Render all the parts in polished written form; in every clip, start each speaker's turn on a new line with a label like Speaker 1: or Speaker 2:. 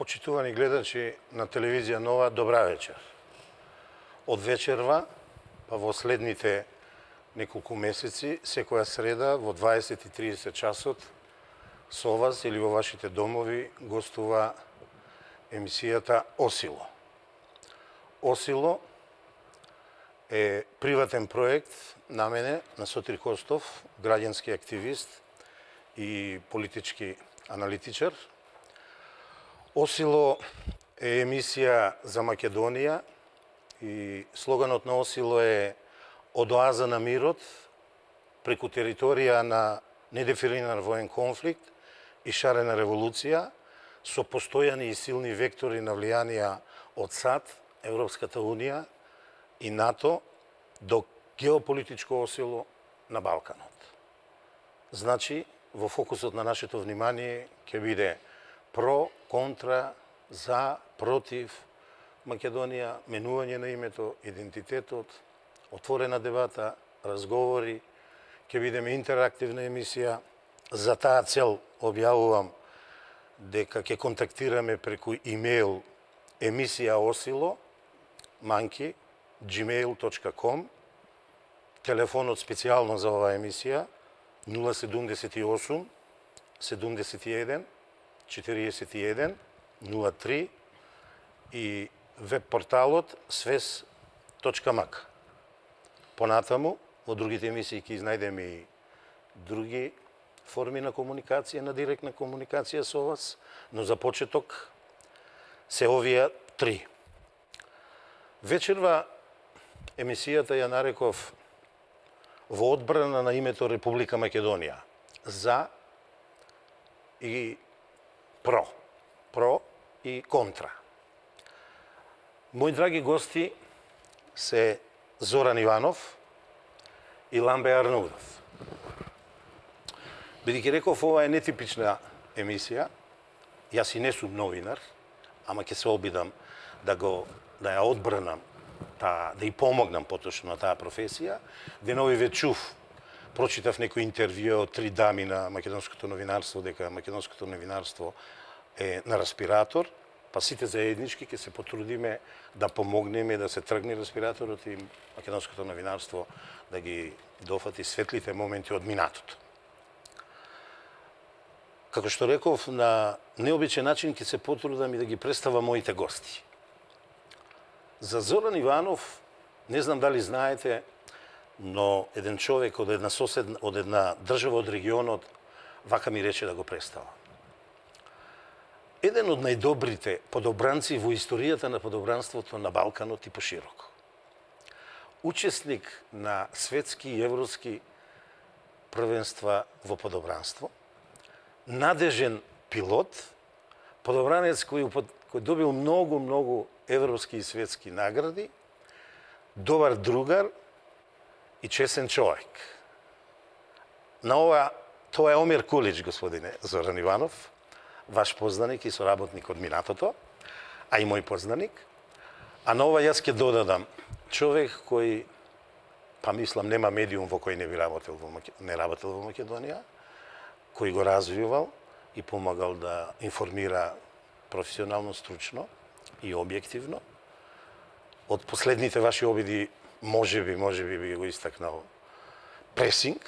Speaker 1: Почитувани гледачи на телевизија Нова, добра вечер. Од вечерва, па во следните неколку месеци, секоја среда во 20:30 часот, со вас или во вашите домови гостува емисијата Осило. Осило е приватен проект на мене, на Сотир Костов, граѓански активист и политички аналитичар. Осило е емисија за Македонија и слоганот на Осило е од оаза на мирот преку територија на недефиниран воен конфликт и шарена револуција со постојани и силни вектори на влијанија од САД, Европската Унија и НАТО до геополитичко осило на Балканот. Значи, во фокусот на нашето внимание ќе биде про, контра, за, против Македонија, менување на името, идентитетот, отворена дебата, разговори, ќе бидеме интерактивна емисија. За таа цел објавувам дека ќе контактираме преку имејл емисија Осило, @gmail.com, телефонот специјално за оваа емисија 078 71 41 03 и веб порталот svez.mak. Понатаму, во другите емисии ќе изнајдеме и други форми на комуникација, на директна комуникација со вас, но за почеток се овие три. Вечерва емисијата ја нареков во одбрана на името Република Македонија, за и про и контра. Мои драги гости се Зоран Иванов и Ламбе Арнаудов. Бидејќи реков, ова е нетипична емисија, јас и не сум новинар, ама ќе се обидам да ја одбранам, да и помогнам поточно на таа професија. Денови ве чув, прочитав некој интервју од три дами на македонското новинарство, дека македонското новинарство е на респиратор, па сите заеднички ќе се потрудиме да помогнеме да се тргне респираторот и македонското новинарство да ги дофати светлите моменти од минатото. Како што реков, на необичен начин ќе се потрудам и да ги представам моите гости. За Зоран Иванов, не знам дали знаете, но еден човек од една држава од регионот вака ми рече да го представам. Еден од најдобрите подобранци во историјата на подобранството на Балканот и пошироко. Учесник на светски и европски првенства во подобранство, надежен пилот, подобранец кој добил многу европски и светски награди, добар другар и чесен човек. Тоа е Омир Кулич, господине Зоран Иванов, ваш познаник и соработник од минатото, а и мој познаник. А на ова јас ќе додадам човек кој, па мислам, нема медиум во кој не работел во Македонија, кој го развивал и помагал да информира професионално, стручно и објективно. Од последните ваши обиди, можеби би го истакнал Пресинг,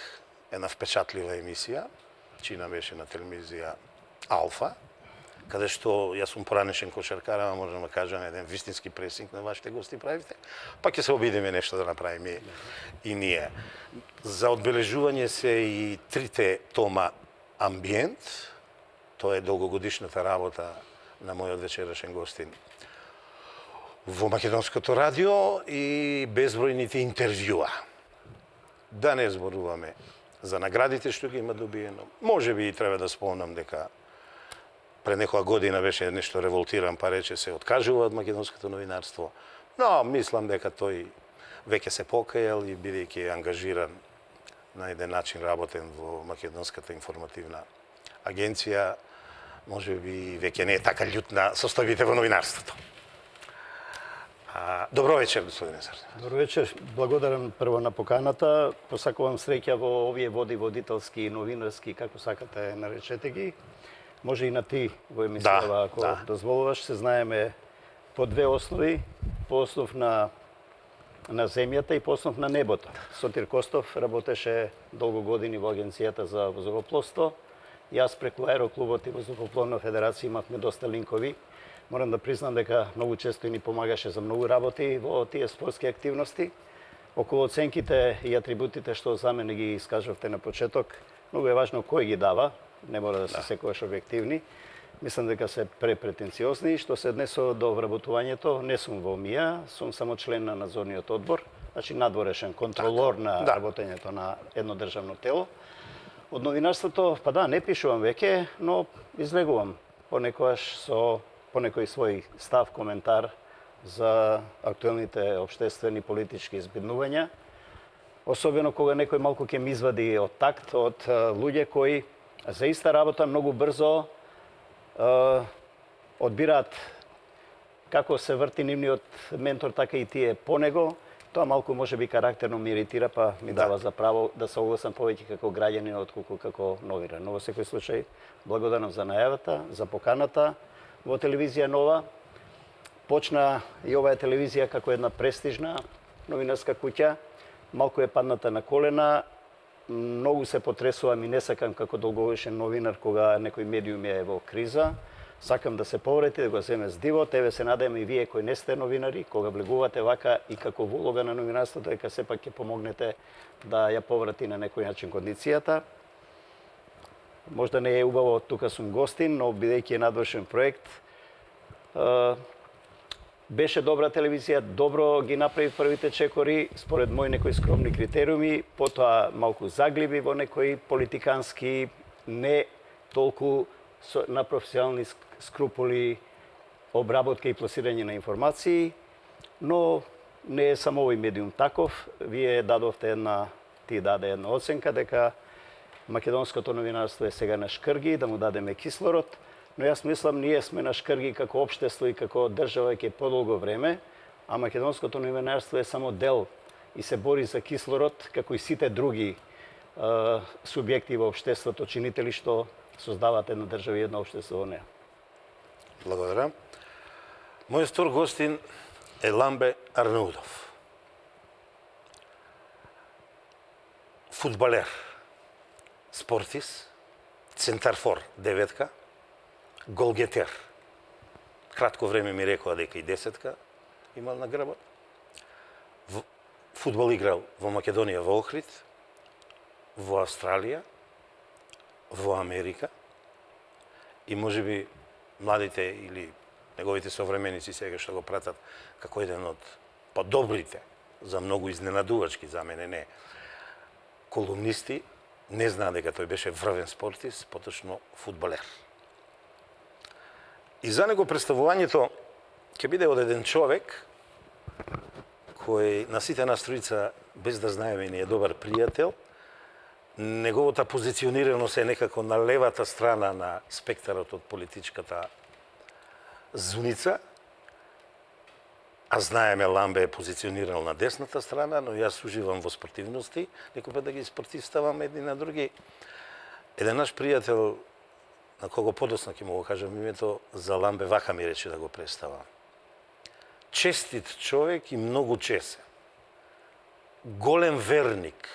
Speaker 1: една впечатлива емисија, чина беше на телевизија Алфа, каде што јас сум поранешен кошаркар, ама можам да кажам еден вистински пресинг на вашите гости правите, па ќе се обидеме нешто да направиме и ние. За одбележување се и трите тома Амбиент, тоа е долгогодишната работа на мојот вечерашен гостин во Македонското радио и безбројните интервјуа. Да не зборуваме за наградите што ги има добиено. Можеби и треба да спомнам дека пред некоја година беше нешто револтиран, па рече се откажува од македонското новинарство. Но мислам дека тој веќе се покајал и бидејќи е ангажиран на еден начин работен во Македонската информативна агенција, можеби веќе не е така љут на состојбите во новинарството. Добро вечер, господине Зарнев.
Speaker 2: Добро вечер. Благодарам прво на поканата. Посакувам среќа во овие води водителски и новинарски, како сакате наречете ги, Може и на ти во емисијава, ако дозволуваш, се знаеме по две основи, по основ на земјата и по основ на небото. Сотир Костов работеше долго години во Агенцијата за воздухопловство. Јас преку Аероклубот и Воздухопловна федерација имавме доста линкови. Морам да признам дека многу често и ни помагаше за многу работи во тие спортски активности. Околу оценките и атрибутите што за мене ги искажавте на почеток, многу е важно кој ги дава, не мора да се секогаш објективни. Мислам дека се препретенциозни. Што се однесува до вработувањето, не сум во МИА, сум само член на надзорниот одбор, значи надворешен контролор на работењето на едно државно тело. Од новинарството, па да, не пишувам веќе, но излегувам понекогаш со понекој свој став, коментар за актуелните општествени политички избиднувања. Особено кога некој малку ќе ми извади од такт од луѓе кои за иста работа многу брзо одбираат како се врти нивниот ментор, така и тие по него. Тоа малку може би карактерно ми иритира, па ми дава за право да се огласам повеќе како граѓанин отколку како новинар. Но во секој случај благодарам за најавата, за поканата во телевизија Нова. Почна и оваа телевизија како една престижна новинарска куќа. Малку е падната на колена. Многу се потресувам и не сакам како долговечен новинар кога некој медиум е во криза. Сакам да се поврети, да го земе с диво. Тебе се надевам и вие кои не сте новинари, кога влегувате вака и како во улога на новинарството, дека сепак ќе помогнете да ја поврати на некој начин кондицијата. Можда не е убаво, тука сум гостин, но бидејќи е надвршен проект, беше добра телевизија, добро ги направи првите чекори, според мои некои скромни критериуми, потоа малку заглиби во некои политикански, не толку на професионални скрупули, обработка и пласирање на информации, но не е само овој медиум таков. Вие дадовте ти даде една оценка дека македонското новинарство е сега на шкрги, да му дадеме кислород, но јас мислам ние сме на шкрги како општество и како држава ќе подолго време, а македонското новинарство е само дел и се бори за кислород како и сите други субјекти во општеството, чинители што создаваат една држава и едно општество во неа.
Speaker 1: Благодарам. Мојот втор гостин е Ламбе Арнаудов. Фудбалер, спортист, центарфор, деветка, голгетер. Кратко време ми рекоа дека и десетка имал на грбот. Фудбал играл во Македонија во Охрид, во Австралија, во Америка и можеби младите или неговите современици сега што го пратат како еден од подобрите, за многу изненадувачки, за мене не, колумнисти, не знаат дека тој беше врвен спортист, поточно фудбалер. И за него представувањето ќе биде од еден човек кој на сите нас тројца, без да знаеме, ни е добар пријател. Неговата позиционираност е некако на левата страна на спектарот од политичката зуница, а знаеме Ламбе е позиционирал на десната страна, но јас уживам во спортивности, некој пат да ги спортиставам едни на други. Еден наш пријател, на кого подоцна ќе му го кажам името, за Ламбе вака ми рече да го представам. Честит човек и многу чесен. Голем верник.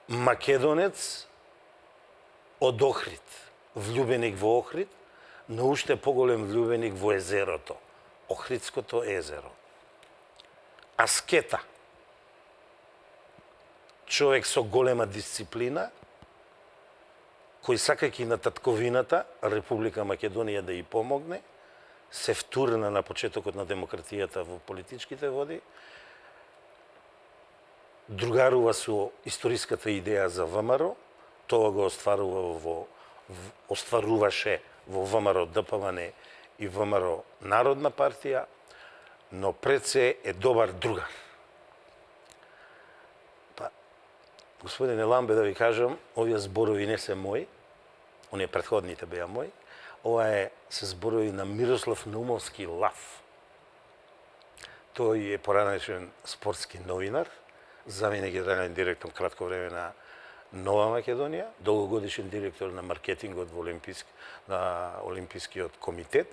Speaker 1: Македонец од Охрид, влюбеник во Охрид, но уште поголем влюбеник во езерото, Охридското езеро. Аскета. Човек со голема дисциплина, кој сакајќи на татковината, Република Македонија да ја помогне, се втурна на почетокот на демократијата во политичките води, другарува со историската идеја за ВМРО, тоа го остваруваше во ВМРО ДПМН и ВМРО Народна партија, но пред се е добар другар. Па, господине Ламбе, да ви кажам, овие зборови не се мои, оние претходните беа мои, ова се зборови на Мирослав Наумовски Лав. Тој е поранешен спортски новинар, заменик генерален директор кратко време на Нова Македонија, долгогодишен директор на маркетингот на Олимпискиот комитет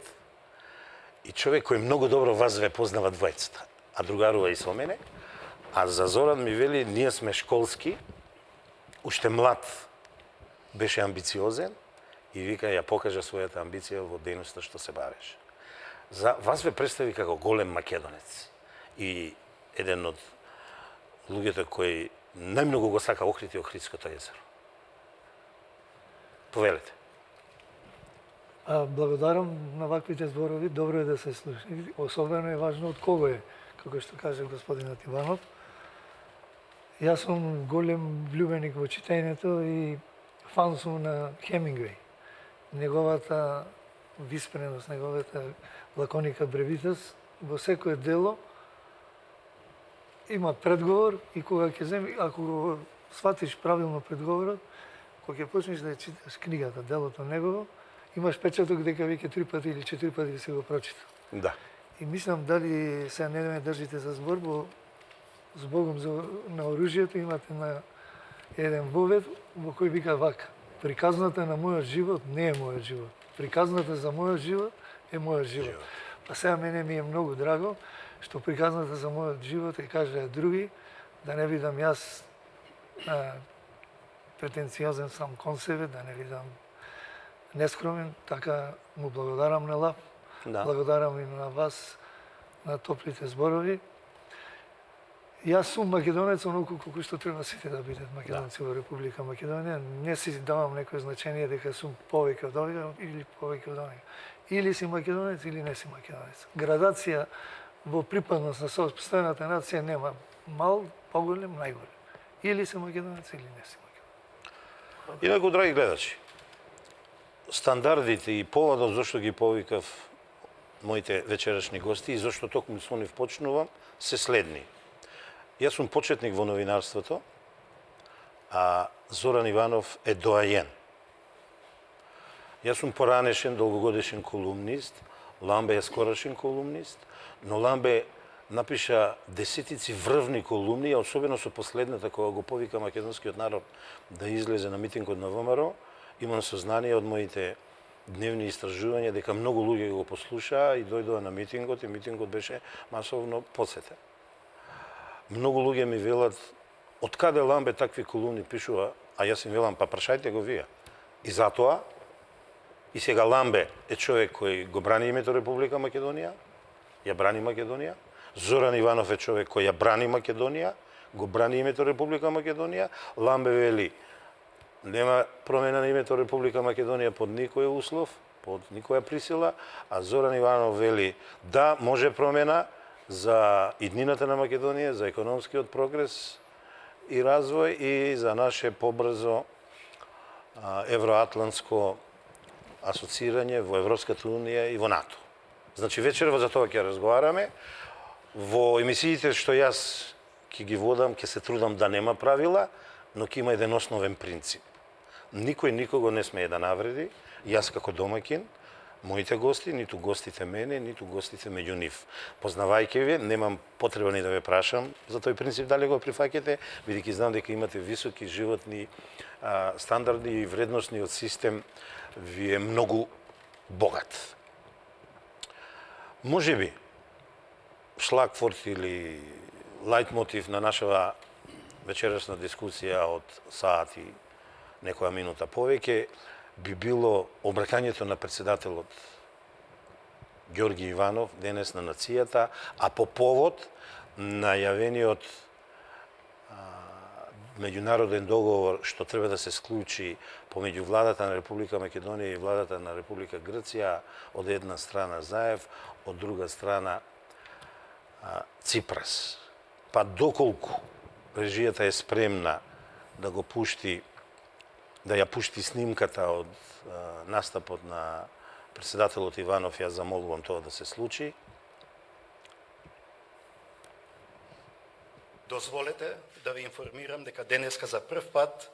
Speaker 1: и човек кој многу добро вас ве познава двајцата, а другарува и со мене. А за Зоран ми вели, ние сме школски, уште млад беше амбициозен и вика ја покажа својата амбиција во дејноста што се бавеше. За вас ве представи како голем македонец и еден од луѓето кои најмногу го сака Охрид и Охридското езеро. Повелете.
Speaker 3: Благодарам на ваквите зборови, добро е да се слуша. Особено е важно од кого е, како што каже господинот Иванов. Јас сум голем влюбеник во читањето и фан сум на Хемингвеј. Неговата виспреност, неговата лаконика бревитас во секое дело има предговор и кога ќе земи, ако го сватиш правилно предговорот, кога ќе почнеш да ја читаш книгата, делото негово, имаш печаток дека веќе 3 пати или 4 пати се го прочита.
Speaker 1: Да.
Speaker 3: И мислам дали се не ме држите за збор, збогом на оружјето имате на еден вовед во кој вика вака: приказната на мојот живот не е мојот живот. Приказната за мојот живот е мојот живот. Па сега мене ми е многу драго што приказната за мојот живот е кажа други, да не видам јас претенциозен сам кон себе, да не видам нескромен, така му благодарам на Лав,
Speaker 1: Да.
Speaker 3: благодарам и на вас на топлите зборови. Јас сум македонец оноку колку што треба сите да бидат македонци во Република Македонија. Не си давам некој значение дека сум повеќе од овој или повеќе од оние. Или си македонец или не си македонец. Градација во припадност на сопствената нација нема мал, поголем, најголем. Или си македонец или не си македонец.
Speaker 1: Инаку, драги гледачи, стандардите и поводот зашто ги повикав моите вечерашни гости и зашто токму со нив почнувам се следни. Јас сум почетник во новинарството, а Зоран Иванов е доајен. Јас сум поранешен долгогодишен колумнист, Ламбе е скорашен колумнист, но Ламбе напиша десетици врвни колумни, а особено со последната кога го повика македонскиот народ да излезе на митингот на ВМРО, имам сознание од моите дневни истражувања дека многу луѓе го послушаа и дојдоа на митингот и митингот беше масовно посетен. Многу луѓе ми велат од каде Ламбе такви колумни пишува, а јас им велам па прашајте го вие. И затоа и сега Ламбе е човек кој го брани името Република Македонија, ја брани Македонија. Зоран Иванов е човек кој ја брани Македонија, го брани името Република Македонија. Ламбе вели нема промена на името Република Македонија под никој услов, под никоја присила, а Зоран Иванов вели да, може промена за иднината на Македонија, за економскиот прогрес и развој и за наше побрзо евроатлантско асоцирање во Европската унија и во НАТО. Значи вечерва за тоа ќе разговараме. Во емисиите што јас ќе ги водам, ќе се трудам да нема правила, но ќе има еден основен принцип. Никој никого не смее да навреди, јас како домаќин, моите гости, ниту гостите мене, ниту гостите меѓу нив. Познавајќи ве, немам потреба ни да ве прашам за тој принцип дали го прифаќате, бидејќи знам дека имате високи животни стандарди и вредносниот систем ви е многу богат. Можеби шлагворд или лајтмотив на нашава вечерашна дискусија од саат и некоја минута повеќе би било обракањето на председателот Ѓорги Иванов денес на нацијата, а по повод најавениот меѓународен договор што треба да се склучи помеѓу владата на Република Македонија и владата на Република Грција, од една страна Заев, од друга страна Ципрас. Па доколку режијата е спремна да го пушти, да ја пушти снимката од настапот на председателот Иванов, јас замолувам тоа да се случи.
Speaker 4: Дозволете да ви информирам дека денеска за прв пат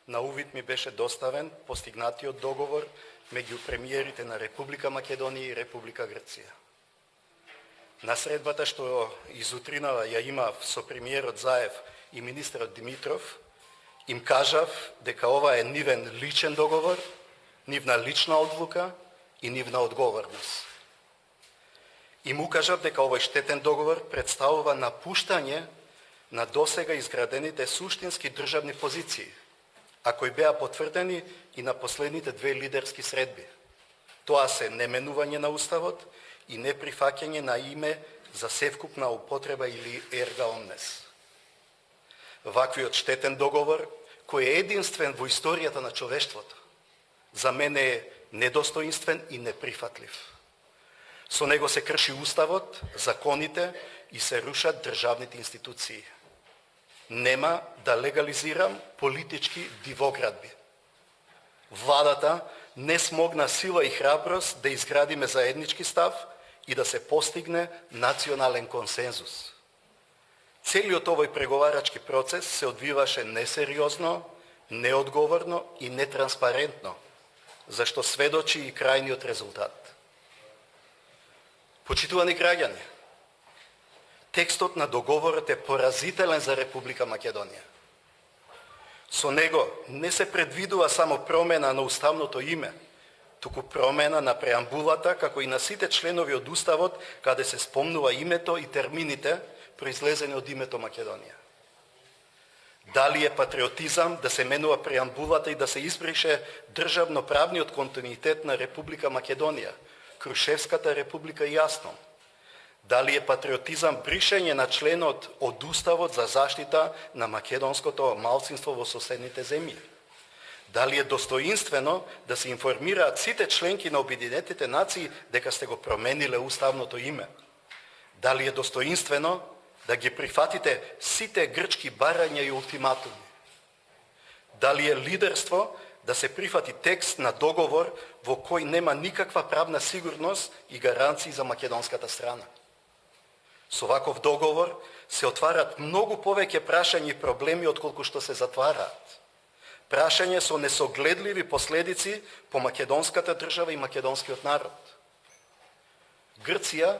Speaker 4: на увид ми беше доставен постигнатиот договор меѓу премиерите на Република Македонија и Република Грција. На средбата што изутринава ја имав со премиерот Заев и министерот Димитров, Им кажав дека ова е нивен личен договор, нивна лична одлука и нивна одговорност. Им укажав дека овој штетен договор представува напуштање на досега изградените суштински државни позиции, а кои беа потврдени и на последните две лидерски средби. Тоа се неменување на Уставот и неприфаќање на име за севкупна употреба или ерга омнес. Ваквиот штетен договор, кој е единствен во историјата на човештвото, за мене е недостоинствен и неприфатлив. Со него се крши Уставот, законите и се рушат државните институции. Нема да легализирам политички дивоградби. Владата не смогна сила и храброст да изградиме заеднички став и да се постигне национален консензус. Целиот овој преговарачки процес се одвиваше несериозно, неодговорно и нетранспарентно, зашто сведочи и крајниот резултат. Почитувани граѓани, текстот на договорот е поразителен за Република Македонија. Со него не се предвидува само промена на уставното име, туку промена на преамбулата, како и на сите членови од Уставот, каде се спомнува името и термините произлезени од името Македонија. Дали е патриотизам да се менува преамбулата и да се избрише државно-правниот континуитет на Република Македонија, Крушевската република и јасно? Дали е патриотизам бришење на членот од Уставот за заштита на македонското малцинство во соседните земји? Дали е достоинствено да се информираат сите членки на Обединетите нации дека сте го промениле уставното име? Дали е достоинствено да ги прифатите сите грчки барања и ултиматуми? Дали е лидерство да се прифати текст на договор во кој нема никаква правна сигурност и гаранции за македонската страна? Со ваков договор се отварат многу повеќе прашања и проблеми отколку што се затвараат. Прашање со несогледливи последици по македонската држава и македонскиот народ. Грција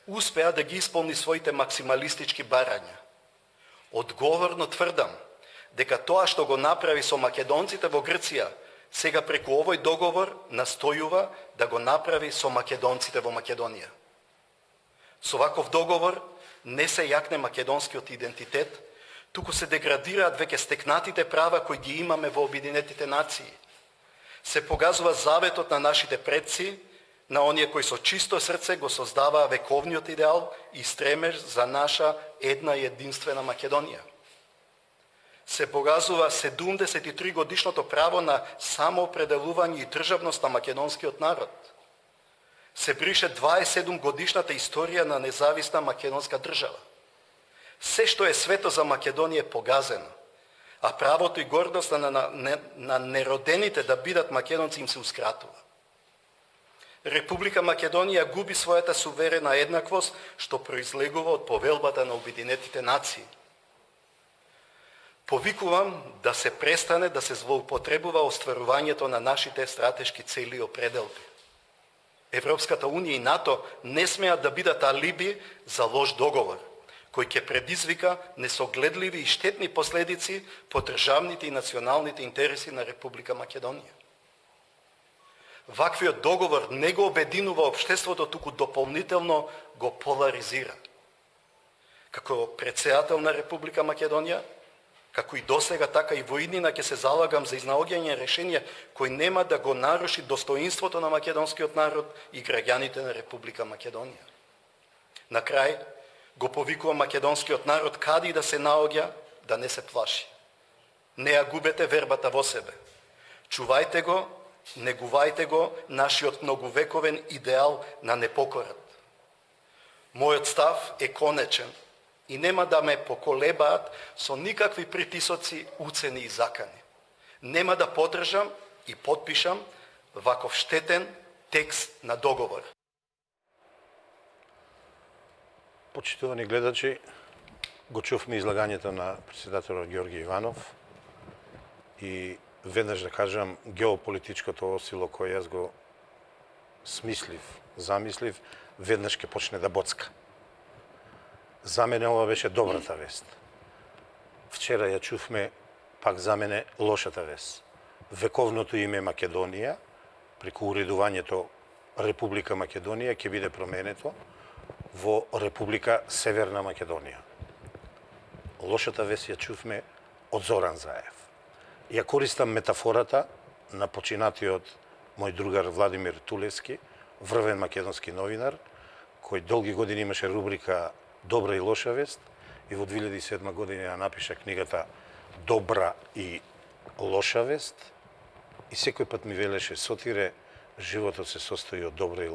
Speaker 4: успеа да ги исполни своите максималистички барања. Одговорно тврдам дека тоа што го направи со македонците во Грција, сега преку овој договор настојува да го направи со македонците во Македонија. Со ваков договор не се јакне македонскиот идентитет, туку се деградираат веќе стекнатите права кои ги имаме во Обединетите нации. Се погазува заветот на нашите предци, на оние кои со чисто срце го создаваа вековниот идеал и стремеж за наша една и единствена Македонија. Се погазува 73 годишното право на самоопределување и државност на македонскиот народ. Се брише 27 годишната историја на независна македонска држава. Се што е свето за Македонија е погазено, а правото и гордоста на неродените да бидат македонци им се ускратува. Република Македонија губи својата суверена еднаквост, што произлегува од повелбата на Обединетите нации. Повикувам да се престане да се злоупотребува остварувањето на нашите стратешки цели и определби. Европската Унија и НАТО не смеат да бидат алиби за лош договор, кој ќе предизвика несогледливи и штетни последици по државните и националните интереси на Република Македонија. Ваквиот договор не го обединува општеството, туку дополнително го поларизира. Како претседател на Република Македонија, како и досега, така и во иднина ќе се залагам за изнаоѓање решенија кој нема да го наруши достоинството на македонскиот народ и граѓаните на Република Македонија. На крај, го повикувам македонскиот народ каде и да се наоѓа, да не се плаши. Не ја губете вербата во себе. Чувајте го, негувајте го нашиот многовековен идеал на непокорат. Мојот став е конечен и нема да ме поколебаат со никакви притисоци, уцени и закани. Нема да поддржам и подпишам ваков штетен текст на договор.
Speaker 1: Почитувани гледачи, го чувме излагањето на председателот Ѓорги Иванов и веднаш да кажам, геополитичкото осило кој јас го смислив, замислив, веднаш ќе почне да боцка. За мене ова беше добрата вест. Вчера ја чувме пак за мене лошата вест. Вековното име Македонија, преку уредувањето Република Македонија, ќе биде променето во Република Северна Македонија. Лошата вест ја чувме од Зоран Заев. Ја користам метафората на починатиот мој другар Владимир Тулевски, врвен македонски новинар, кој долги години имаше рубрика Добра и лоша вест и во 2007 година ја напиша книгата Добра и лоша вест и секој пат ми велеше: Сотире, животот се состои од добра и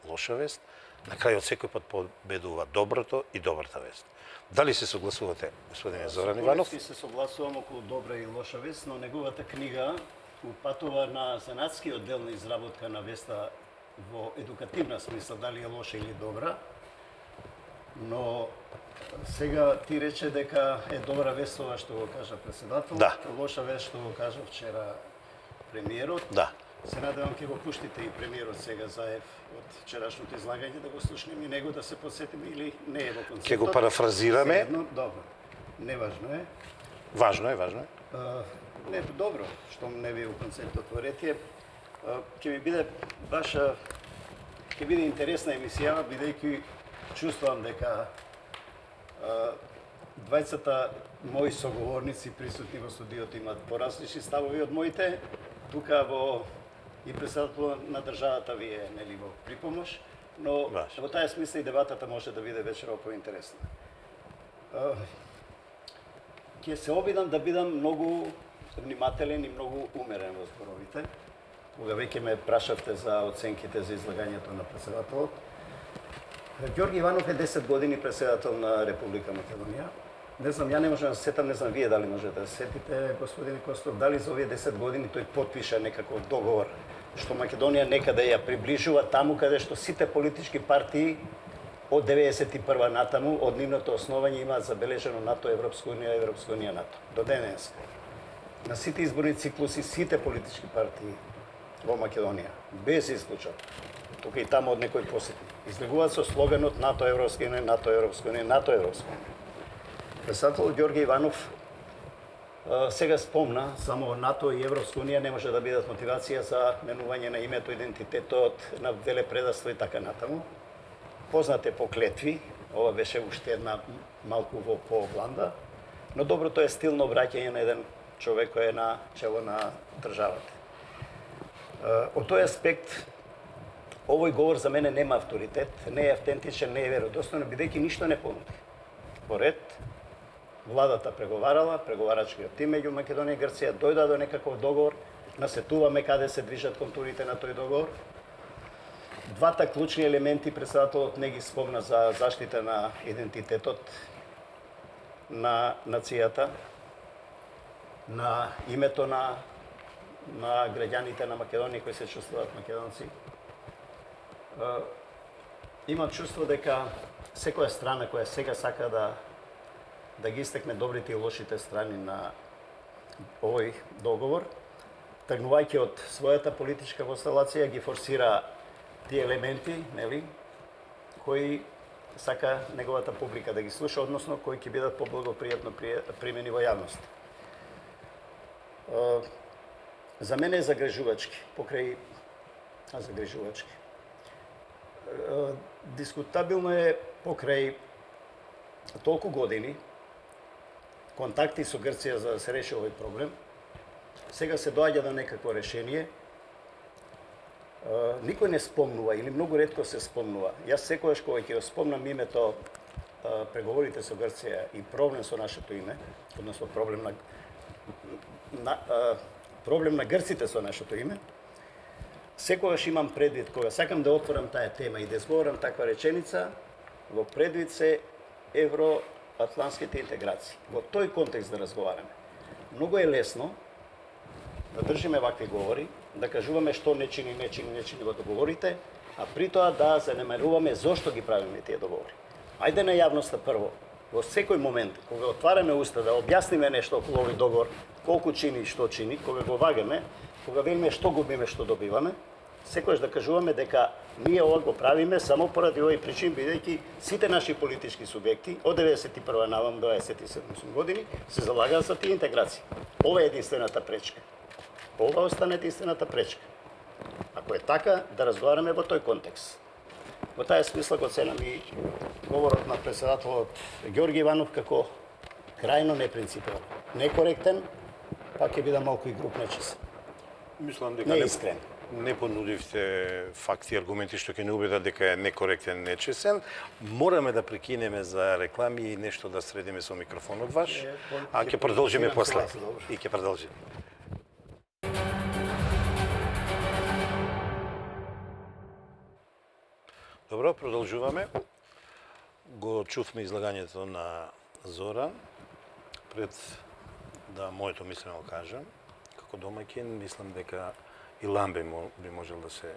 Speaker 1: лоша вест, на крајот секој пат победува доброто и добрата вест. Дали се согласувате, господине Зоран Иванов?
Speaker 2: Се согласувам околу добра и лоша вест, но неговата книга упатува на занатскиот дел на изработка на веста во едукативна смисла, дали е лоша или добра. Но сега ти рече дека е добра вест ова што го кажа председател,
Speaker 1: Да.
Speaker 2: лоша вест што го кажа вчера премиерот.
Speaker 1: Да.
Speaker 2: Се надевам ќе го пуштите и премиерот сега Заев од вчерашното излагање, да го слушнеме и него, да се подсетиме, или не е во концептот.
Speaker 1: Ќе го парафразираме.
Speaker 2: Седно, добро. Неважно е.
Speaker 1: Важно е, важно е.
Speaker 2: Не, добро, што не ви у концептот во ретие. Ќе ми биде ќе биде интересна емисија, бидејќи чувствувам дека двајцата мои соговорници присутни во студиото имаат поразлични ставови од моите. Тука во и председател на државата ви е, нели, во припомош, но во таа смисла и дебатата може да биде вечерва поинтересна. Ќе се обидам да бидам многу внимателен и многу умерен во зборовите. Кога веќе ме прашавте за оценките за излагањето на председателот. Ѓорги Иванов е 10 години председател на Република Македонија. Не знам, ја не можам да се сетам, не знам вие дали можете да се сетите, господине Костов, дали за овие 10 години тој потпиша некаков договор што Македонија некаде ја приближува таму каде што сите политички партии од 91 натаму, од нивното основање имаат забележено НАТО, Европска унија, Европска унија, НАТО. До денеска. На сите изборни циклуси, сите политички партии во Македонија, без исклучок, тука и таму од некој посетни, излегуваат со слоганот НАТО, Европска унија, НАТО, Европска унија, НАТО, Европска унија. Председател Ѓорги Иванов сега спомна, само НАТО и Европска унија не може да бидат мотивација за менување на името, идентитетот, на велепредавство и така натаму. Познате по клетви, ова беше уште една малку во по-бланда, но доброто е стилно враќање на еден човек кој е на чело на државата. Од тој аспект, овој говор за мене нема авторитет, не е автентичен, не е веродостоен, бидејќи ништо не понуди. Поред, владата преговарала, преговарачкиот тим меѓу Македонија и Грција дојда до некаков договор, насетуваме каде се движат контурите на тој договор. Двата клучни елементи председателот не ги спомна за заштита на идентитетот на нацијата, на името на граѓаните на Македонија кои се чувствуваат македонци. Имам чувство дека секоја страна која сега сака да ги истекне добрите и лошите страни на овој договор, тргнувајќи од својата политичка констелација, ги форсира тие елементи, нели, кои сака неговата публика да ги слуша, односно кои ќе бидат поблагопријатно примени во јавност. За мене е загрижувачки, загрижувачки. Дискутабилно е покрај толку години контакти со Грција за да се реши овој проблем. Сега се доаѓа до некакво решение. Никој не спомнува или многу ретко се спомнува. Јас секогаш кога ќе го спомнам името, преговорите со Грција и проблем со нашето име, односно проблем на грците со нашето име, секогаш имам предвид, кога сакам да отворам таа тема и да изговорам таква реченица, во предвид се евроатлантските интеграции. Во тој контекст да разговараме. Многу е лесно да држиме вакви говори, да кажуваме што не чини во договорите, а при тоа да занемаруваме зошто ги правиме тие договори. Ајде на јавноста прво, во секој момент, кога отвараме уста да објасниме нешто околу овој договор, колку чини и што чини, кога го вагаме, кога велиме што губиме, што добиваме, секогаш да кажуваме дека ние ова го правиме само поради овој причин, бидејќи сите наши политички субјекти од 91 навам до 27 години се залагаат за тие интеграции. Ова е единствената пречка. Ова остане единствената пречка. Ако е така, да разговараме во тој контекст. Во таа смисла го ценам и говорот на председателот Ѓорги Иванов како крајно непринципиален, некоректен, пак ќе биде малку и груб нечесен.
Speaker 1: Мислам дека
Speaker 2: Неискрен.
Speaker 1: не понудивте факти и аргументи што ќе не убедат дека е некоректен, нечесен. Мораме да прекинеме за реклами и нешто да средиме со микрофонот ваш, а ќе продолжиме после. И ќе продолжиме. Добро, продолжуваме. Го чувме излагањето на Зоран. Пред да моето мислено кажам, како домаќин, мислам дека и Ламбе би можел да се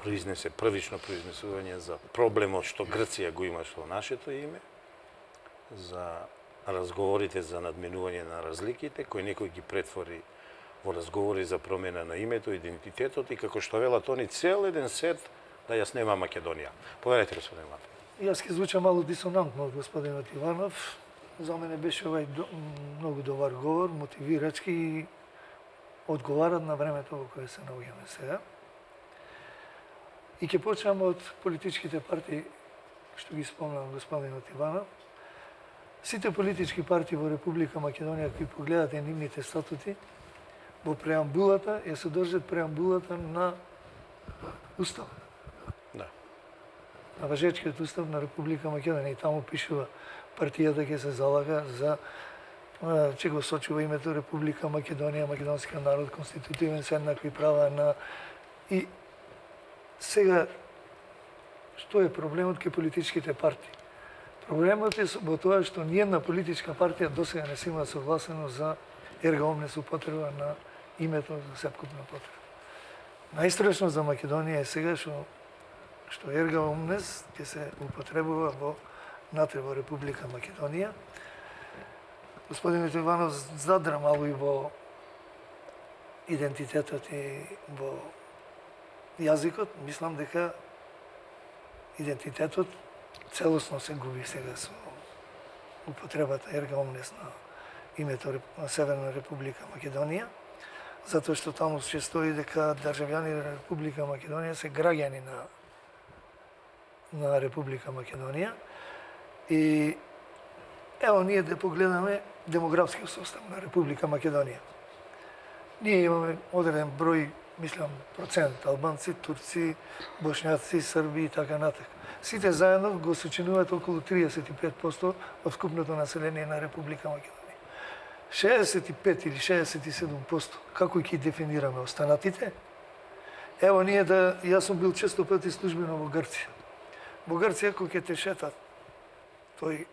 Speaker 1: произнесе, првично произнесување за проблемот што Грција го има со нашето име, за разговорите за надменување на разликите, кои некој ги претвори во разговори за промена на името, идентитетот и како што велат они цел еден сет да ја снема Македонија. Поверете, господин Иванов.
Speaker 3: Јас ќе звучам мало дисонантно од господинот Иванов. За мене беше овај многу добар говор, мотивирачки и одговарат на времето во кое се наоѓаме сега. И ќе почнам од политичките партии, што ги спомнам господинот Иванов. Сите политички партии во Република Македонија, кои погледате нивните статути, во преамбулата ја содржат преамбулата на Устав.
Speaker 1: Да.
Speaker 3: На важечкиот устав на Република Македонија и таму пишува партијата ќе се залага за че го сочува името Република Македонија, македонскиот народ, конститутивен с еднакви права на и сега што е проблемот кај политичките партии? Проблемот е во тоа што ниедна политичка партија досега не се има согласено за ерга омнес употреба на името за сепкупна потреба. Најстрашно за Македонија е сега што ерга омнес ќе се употребува внатре во Република Македонија. Господинот Иванов задра малку и во идентитетот и во јазикот. Мислам дека идентитетот целосно се губи сега со употребата ерга омнес на името на Северна Република Македонија, затоа што таму ќе стои дека државјани на Република Македонија се граѓани на Република Македонија. И ево ние да погледаме демографскиот состав на Република Македонија. Ние имаме одреден број, мислам, процент албанци, турци, бошњаци, срби и така натаму. Сите заедно го сочинуваат околу 35% од вкупното население на Република Македонија. 65 или 67%, како ќе дефинираме останатите? Ево ние јас сум бил често пати службено во Грција. Во Грција кога ќе те шетат тој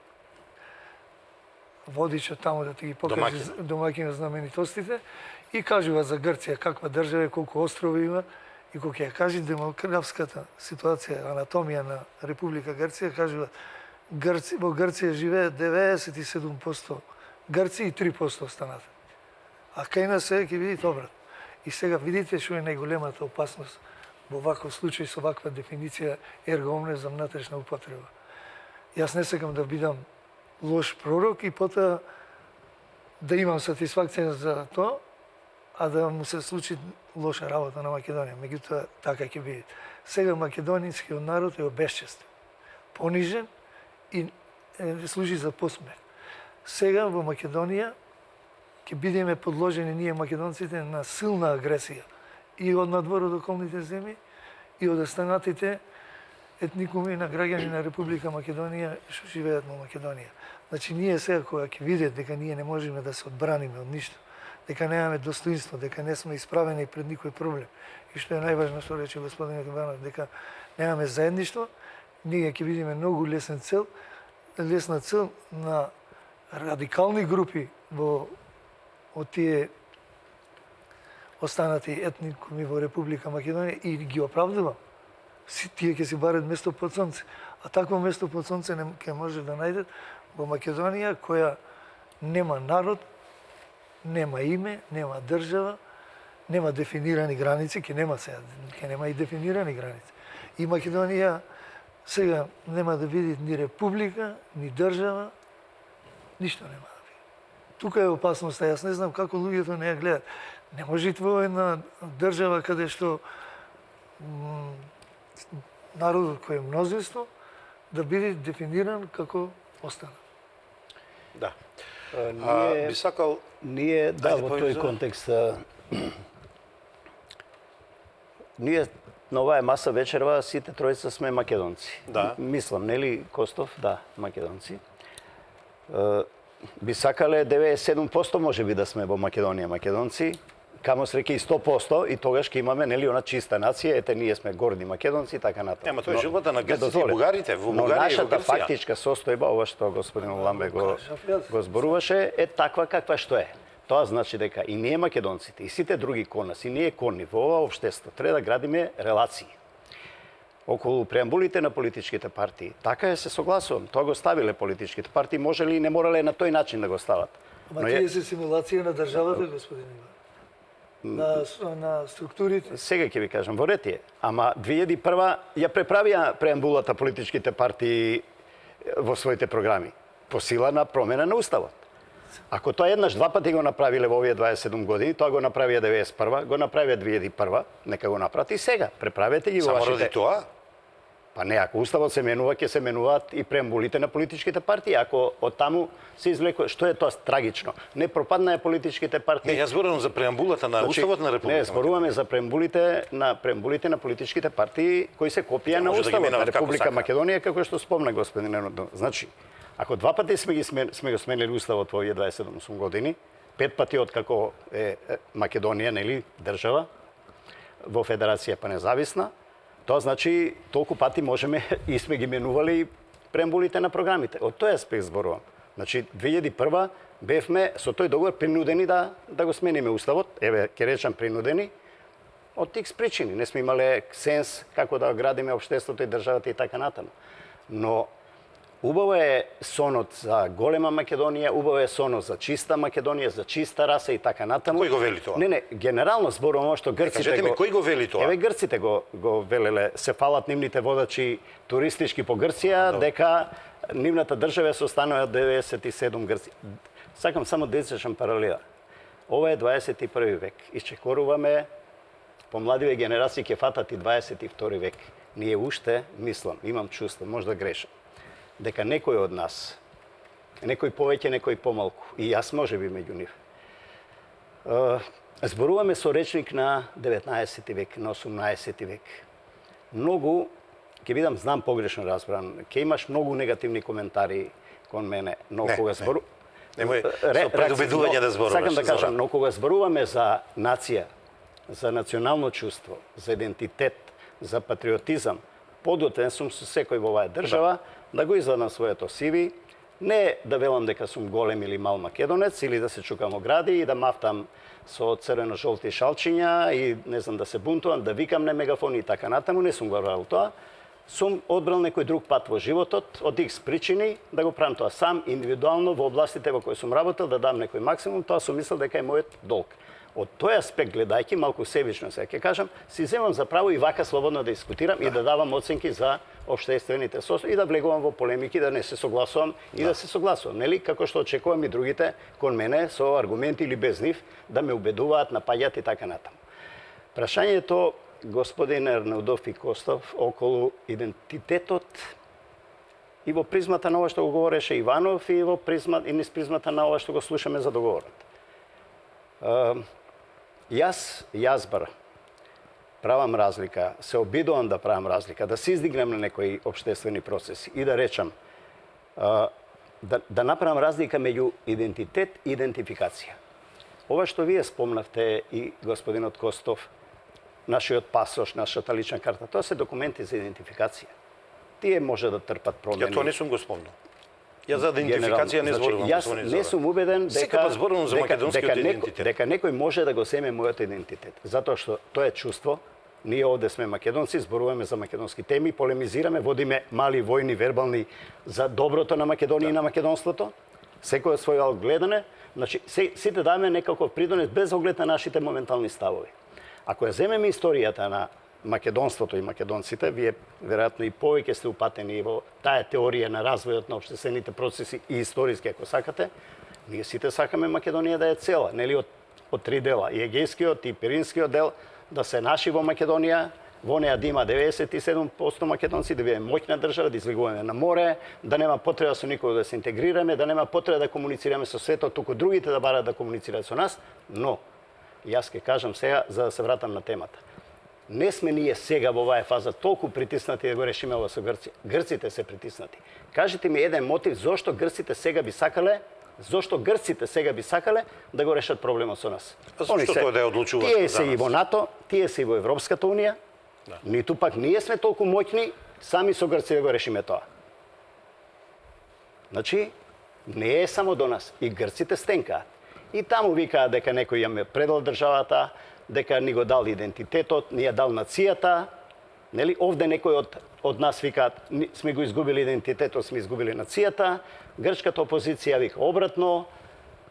Speaker 3: водичот таму да ти ги покаже домаќин знаменитостите и кажува за Грција каква држава е, колку острови има и кога ќе ја кажи демографската ситуација, анатомија на Република Грција, кажува во Грција живеат 97% Грци и 3% останати. А кај нас сега ќе видите обрат. И сега видите што е најголемата опасност во ваков случај со ваква дефиниција ерга омнес за внатрешна употреба. Јас не сакам да бидам лош пророк и потоа да имам сатисфакција за тоа, а да му се случи лоша работа на Македонија. Меѓутоа, така ќе биде. Сега македонискиот народ е обесчестен, понижен и служи за посмех. Сега во Македонија ќе бидеме подложени ние македонците на силна агресија и од надвор од околните земји и од останатите етникуми на граѓани на Република Македонија што живеат во Македонија. Значи ние сега кога ќе видат дека ние не можеме да се одбраниме од ништо, дека немаме достоинство, дека не сме исправени пред никој проблем и што е најважно што рече господинот Иванов, дека немаме заедништво, ние ќе видиме многу лесна цел на радикални групи од тие останати етникуми во Република Македонија и ги оправдувам. Тие ќе си барат место под сонце. А такво место под сонце ќе може да најдат во Македонија, која нема народ, нема име, нема држава, нема дефинирани граници, ќе нема и дефинирани граници. И Македонија сега нема да биде ни република, ни држава, ништо нема да биде. Тука е опасноста, јас не знам како луѓето не ја гледат. Не може во една држава каде што народот кој е мнозинство да биде дефиниран како остана.
Speaker 1: Да.
Speaker 2: Ние,
Speaker 1: би сакал...
Speaker 2: ние да, во тој контекст, ние на оваа маса вечерва сите тројца сме македонци.
Speaker 1: Да.
Speaker 2: Мислам, нели Костов? Да, македонци. Би сакале 97% може би да сме во Македонија македонци, камо среќа и 100%, и тогаш ќе имаме нели она чиста нација, ете ние сме горди македонци и така натаму.
Speaker 1: Ема тоа е живота на грците и бугарите, во
Speaker 2: Но
Speaker 1: Бугарија и во
Speaker 2: нашата
Speaker 1: Грција.
Speaker 2: фактичка состојба, ова што господин Ламбе го зборуваше, е таква каква што е. Тоа значи дека и ние македонците, и сите други кон нас, и ние конни во ова општество треба да градиме релации околу преамбулите на политичките партии. Така е, се согласувам. Тоа го ставиле политичките партии, може ли и не морале на тој начин да го стават.
Speaker 3: Ама тие се симулација на државата, господин Иван. На структурите.
Speaker 2: Сега ќе ви кажам, во ред е. Ама 2001 ја преправија преамбулата политичките партии во своите програми по сила на промена на уставот. Ако тоа еднаш два пати го направиле во овие 27 години, тоа го направија 91, го направија 2001, нека го направат и сега. Преправете ги во
Speaker 1: Само
Speaker 2: вашите...
Speaker 1: ради тоа?
Speaker 2: Па не, ако уставот се менува, ќе се менуваат и преамбулите на политичките партии. Ако од таму се извлекува, што е тоа трагично? Не пропаднаа политичките партии.
Speaker 1: Не, јас зборувам за преамбулата на уставот на Република.
Speaker 2: Не, зборуваме за преамбулите на политичките партии кои се копија на
Speaker 1: може да ги
Speaker 2: уставот на
Speaker 1: менават како
Speaker 2: Република
Speaker 1: сакаат.
Speaker 2: Македонија, како што спомна господин Енодо. Значи, ако два пати сме го сменили уставот во овие 27 години, 5 пати откако е Македонија, нели, држава во федерација па независна, тоа значи толку пати можеме и сме ги менували преамбулите на програмите. Од тој аспект зборувам. Значи 2001 бевме со тој договор принудени да го смениме уставот, еве ќе речам принудени, од тих причини. Не сме имале сенс како да градиме општеството и државата и така натаму. Но убаво е сонот за голема Македонија, убаво е сонот за чиста Македонија, за чиста раса и така натаму.
Speaker 1: Кој го вели тоа?
Speaker 2: Не, генерално зборувам што грците
Speaker 1: Кажете ми, кој го вели тоа?
Speaker 2: Еве грците го велеле, се фалат нивните водачи туристички по Грција, дека нивната држава се останува 97 грци. Сакам само да изречам паралела. Ова е 21 век. Исчекоруваме помладиве генерации ќе фатат и 22 век. Ние уште мислам, имам чувство, може да грешам, дека некој од нас, некој повеќе, некој помалку, и јас може би меѓу нив, зборуваме со речник на 19 век, на 18 век. Многу, ќе бидам, знам погрешно разбран, ќе имаш многу негативни коментари кон мене, но кога зборуваме...
Speaker 1: Немој со предубедување да зборуваш.
Speaker 2: Сакам да кажам, но кога зборуваме за нација, за национално чувство, за идентитет, за патриотизам, подготвен сум со секој во оваа држава, да го извадам своето CV, не да велам дека сум голем или мал македонец, или да се чукам огради и да мафтам со црвено-жолти шалчиња и не знам да се бунтувам, да викам на мегафони и така натаму, не сум го правил тоа. Сум одбрал некој друг пат во животот, од X причини, да го правам тоа сам, индивидуално, во областите во кои сум работел, да дам некој максимум, тоа сум мислел дека е мојот долг. Од тој аспект, гледајќи, малку себично сега ќе кажам, си земам за право и вака слободно да дискутирам и да давам оценки за општествените состојби и да влегувам во полемики, да не се согласувам и да се согласувам, нели? Како што очекувам и другите кон мене со аргументи или без нив да ме убедуваат, напаѓаат и така натаму. Прашањето господин Ернодов и Костов околу идентитетот и во призмата на ова што го говореше Иванов и во низ призмата на ова што го слушаме за договорот. Јас правам разлика, се обидувам да правам разлика, да се издигнем на некои општествени процеси и да речам, да направам разлика меѓу идентитет и идентификација. Ова што вие спомнавте и господинот Костов, нашиот пасош, нашата лична карта, тоа се документи за идентификација. Тие може да трпат промени.
Speaker 1: Ја тоа не сум го спомнал. Ја за идентификација не зборувам.
Speaker 2: Јас не сум убеден дека
Speaker 1: зборувам за македонскиот идентитет.
Speaker 2: Дека некој може да го земе мојот идентитет, затоа што тоа е чувство. Ние овде сме македонци, зборуваме за македонски теми, полемизираме, водиме мали војни вербални за доброто на Македонија и на македонството. Секој од свој ал гледане, Значи, сите даме некаков придонес без оглед на нашите моментални ставови. Ако ја земеме историјата на македонството и македонците, вие веројатно и повеќе сте упатени во таа теорија на развојот на општествените процеси и историски, ако сакате, ние сите сакаме Македонија да е цела, нели од три дела, и егејскиот и пиринскиот дел да се наши во Македонија, во неа да има 97% македонци, да биде моќна држава, да излегуваме на море, да нема потреба со никого да се интегрираме, да нема потреба да комуницираме со светот, туку другите да бараат да комуницираат со нас, но јас ќе кажам сега за да се вратам на темата. Не сме ние сега во оваа фаза толку притиснати да го решиме ова со Грција. Грците се притиснати. Кажете ми еден мотив зошто грците сега би сакале да го решат проблемот со нас.
Speaker 1: Зашто тоа да ја одлучуваш
Speaker 2: тие се и во НАТО, тие се и во Европската унија.
Speaker 1: Да.
Speaker 2: Ниту пак ние сме толку моќни сами со Грција да го решиме тоа. Значи, не е само до нас. И грците стенкаат. И таму викаат дека некој ја ме предал државата, дека ни го дал идентитетот, ни ја дал нацијата. Нели? Овде некој од нас викаат сме го изгубили идентитетот, сме изгубили нацијата. Грчката опозиција вика обратно.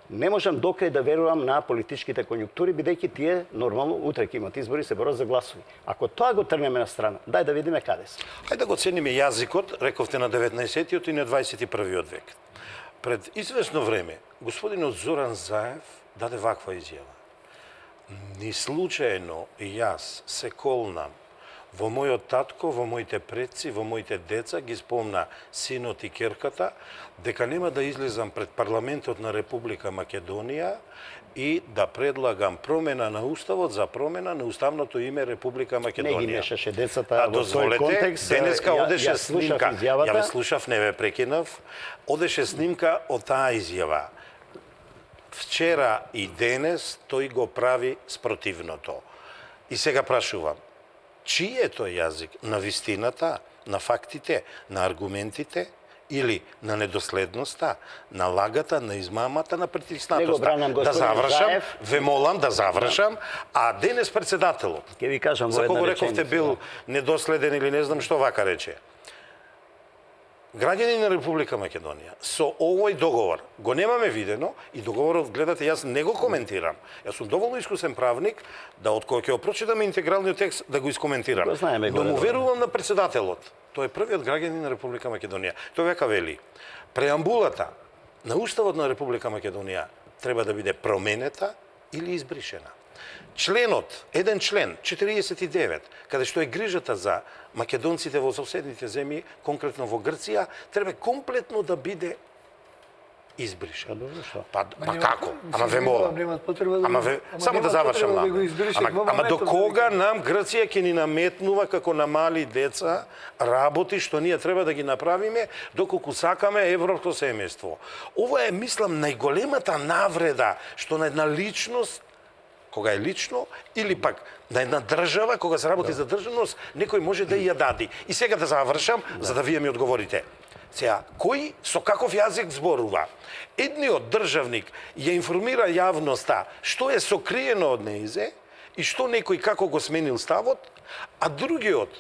Speaker 2: Не можам докрај да верувам на политичките конјунктури, бидејќи тие нормално утре ќе имат избори, се борат за гласови. Ако тоа го тргнеме на страна, дај да видиме каде сме.
Speaker 1: Хајде да го цениме јазикот, рековте на 19-тиот и на 21-виот век. Пред известно време, господинот Зоран Заев даде ваква изјава. Ни случајно јас се колнам во мојот татко, во моите предци, во моите деца, ги спомна синот и керката, дека нема да излезам пред парламентот на Република Македонија и да предлагам промена на уставот за промена на уставното име Република Македонија.
Speaker 2: Не ги мешаше децата во тој контекст.
Speaker 1: Денеска одеше снимка.
Speaker 2: Ја
Speaker 1: Ја слушав, не ве прекинав. Одеше снимка од таа изјава. Вчера и денес тој го прави спротивното. И сега прашувам, чиј е тој јазик? На вистината, на фактите, на аргументите или на недоследноста, на лагата, на измамата, на притиснатоста? Да завршам, ве молам да завршам, а денес председателот,
Speaker 2: ќе ви кажам
Speaker 1: за кого рековте бил недоследен или не знам што вака рече. Граѓани на Република Македонија, со овој договор, го немаме видено и договорот, гледате, јас не го коментирам. Јас сум доволно искусен правник да од кој ќе прочитаме интегралниот текст да го искоментирам. Но му верувам на председателот. Тој е првиот граѓанин на Република Македонија. Тој века вели, преамбулата на Уставот на Република Македонија треба да биде променета или избришена. Членот, еден член, 49, каде што е грижата за македонците во соседните земји, конкретно во Грција, треба комплетно да биде избришен. Па како? Ама ве молам. Само да завршам нам. Ама до кога нам Грција ќе ни наметнува како на мали деца работи што ние треба да ги направиме доколку сакаме европско семејство? Ова е, мислам, најголемата навреда што на една личност, кога е лично, или пак на една држава, кога се работи за државност, некој може да ја дади. И сега да завршам, за да вие ми одговорите. Сега, кој со каков јазик зборува? Едниот државник ја информира јавноста што е сокриено од неизе и што некој како го сменил ставот, а другиот,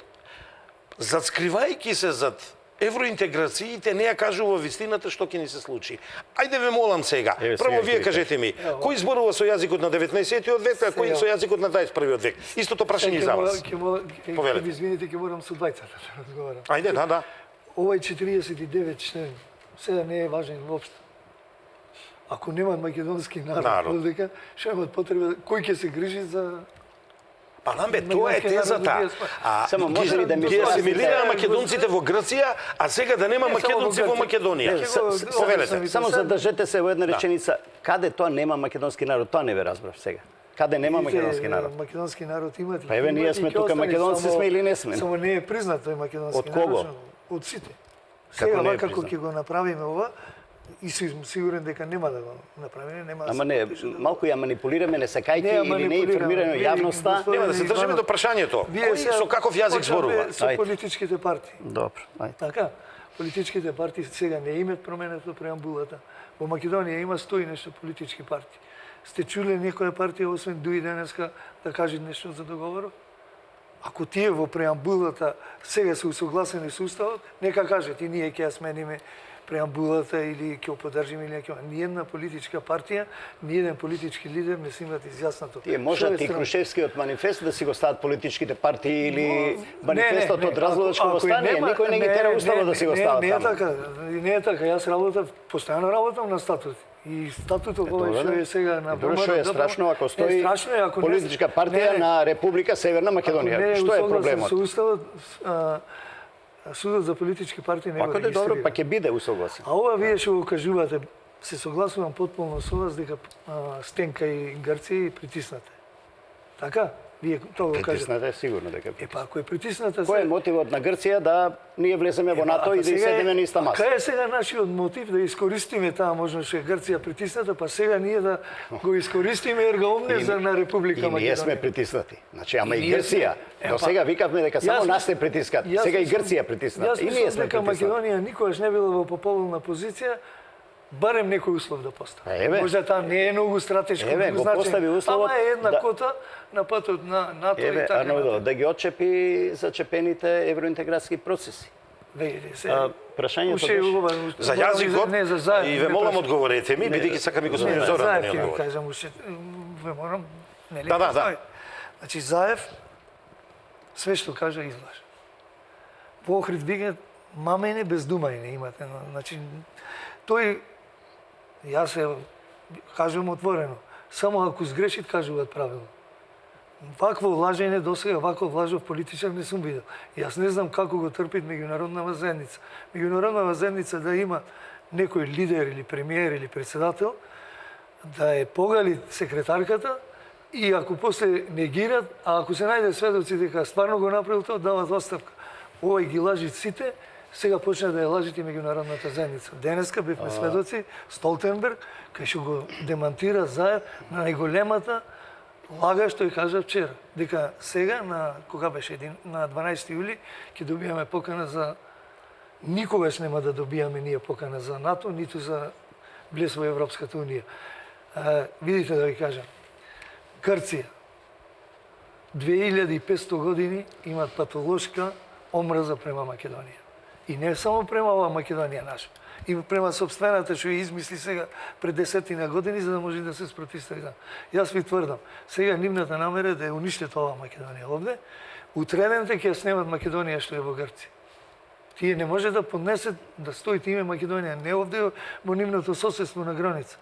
Speaker 1: заскривајќи се зад евроинтеграциите, не ја кажува вистината што ќе ни се случи. Ајде ве молам сега. Прво вие кажете ми, кој зборува со јазикот на 19-тиот век, а кој со јазикот на 21-виот век? Истото прашање за вас.
Speaker 3: Повелете. Извините, ќе морам со двајцата да разговарам.
Speaker 1: Ајде, да.
Speaker 3: Овој 49 член сега не е важен воопшто. Ако нема македонски народ, дека што имат потреба, кој ќе се грижи за...
Speaker 1: Па намбе, тоа е тезата.
Speaker 2: Само може ли да ми
Speaker 1: ги асимилира македонците во Грција, а сега да нема македонци во Македонија. Повелете.
Speaker 2: Само задржете се во една реченица. Каде тоа нема македонски народ? Тоа не ве разбрав сега. Каде нема македонски народ?
Speaker 3: Македонски народ има.
Speaker 2: Па еве ние сме тука македонци сме или не сме?
Speaker 3: Само не е признат тој македонски народ.
Speaker 2: Од кого?
Speaker 3: Од сите. Сега како ќе го направиме ова, и сум сигурен дека нема да го направиме, нема.
Speaker 2: Ама не, малку ја манипулираме, не сакајќи или не информираме јавноста.
Speaker 1: Нема да се држиме до прашањето. Кој со каков јазик зборува?
Speaker 3: Со политичките партии.
Speaker 2: Добро, ајде.
Speaker 3: Така, политичките партии сега не имат променето преамбулата. Во Македонија има 100 и нешто политички партии. Сте чуле некоја партија освен дуи денеска да каже нешто за договорот? Ако тие во преамбулата сега се усогласени со уставот, нека кажат и ние ќе ја смениме преамбулата или ќе поддржиме или ќе. Ни една политичка партија, ни еден политички лидер не се имат изјаснато.
Speaker 2: Тие можат и Крушевскиот манифест да си го стават политичките партии или манифестот од Разлогачко востание, никој не ги тера уставот да си го стават.
Speaker 3: Не е така, не е така. Јас работам, постојано работам на статут. И статутот овој што е сега на
Speaker 2: Што е страшно ако стои политичка партија на Република Северна Македонија. Што е проблемот?
Speaker 3: Со уставот, судот за политички партии не го
Speaker 2: регистрира. Ако е добро, па ќе биде усогласен.
Speaker 3: А ова вие што го кажувате, се согласувам потполно со вас дека Стенка и Грција притисната. Така? Вие тоа го кажете.
Speaker 2: Притисната е сигурно дека притисната.
Speaker 3: Па ако е притисната...
Speaker 2: Кој е мотивот на Грција да ние влеземе во НАТО и да седеме на иста маса?
Speaker 3: Кај е сега нашиот мотив да искористиме таа можност што е Грција притисната, па сега ние да го искористиме ерга омне за на Република Македонија?
Speaker 2: И ние сме притиснати. Значи, ама и Грција. До сега викавме дека само нас се притискат. Сега и Грција притисната. И ние сме притиснати.
Speaker 3: Македонија никогаш не била во поповолна позиција, барем некој услов да постави. Можда таа не е многу стратешко значење, ама е една кота на патот на НАТО и така.
Speaker 2: Арнолдо, да ги отчепи зачепените евроинтеграцијски процеси. Прашањето
Speaker 1: за јазикот и ве молам одговорете ми, бидејќи сакам и господин Зоран да ми одговори.
Speaker 3: Кажам уште, ве морам, нели?
Speaker 1: Да.
Speaker 3: Значи Заев све што кажа излажа. Во Охрид викаат мамене без думајне имате, значи тој јас се кажувам отворено, само ако сгрешит кажуваат правилно. Вакво лажење досега, вакво лажов политичар не сум видел. Јас не знам како го трпит меѓународната заедница. Меѓународната заедница да има некој лидер или премиер или председател да е погали секретарката и ако после негират, а ако се најде сведоци дека стварно го направил тоа, дават оставка. Овој ги лажи сите, сега почна да ја лажите меѓународната заедница. Денеска бевме сведоци Столтенберг, кај што го демантира Заев на најголемата лага што ја кажа вчера, дека сега кога беше на 12 јули ќе добијаме покана за никогаш нема да добијаме ние покана за НАТО, ниту за влез во Европската унија. Видите да ви кажам, Грција 2500 години имат патолошка омраза према Македонија. И не само према ова Македонија наша, и према собствената што ја измисли сега пред 10 години за да може да се спротивстави. Јас ви тврдам, сега нивната намера е да ја уништат ова Македонија овде, утреденте ќе ја снемат Македонија што е во Грција. Тие не може да поднесат да стоите име Македонија не овде во нивното соседство на граница.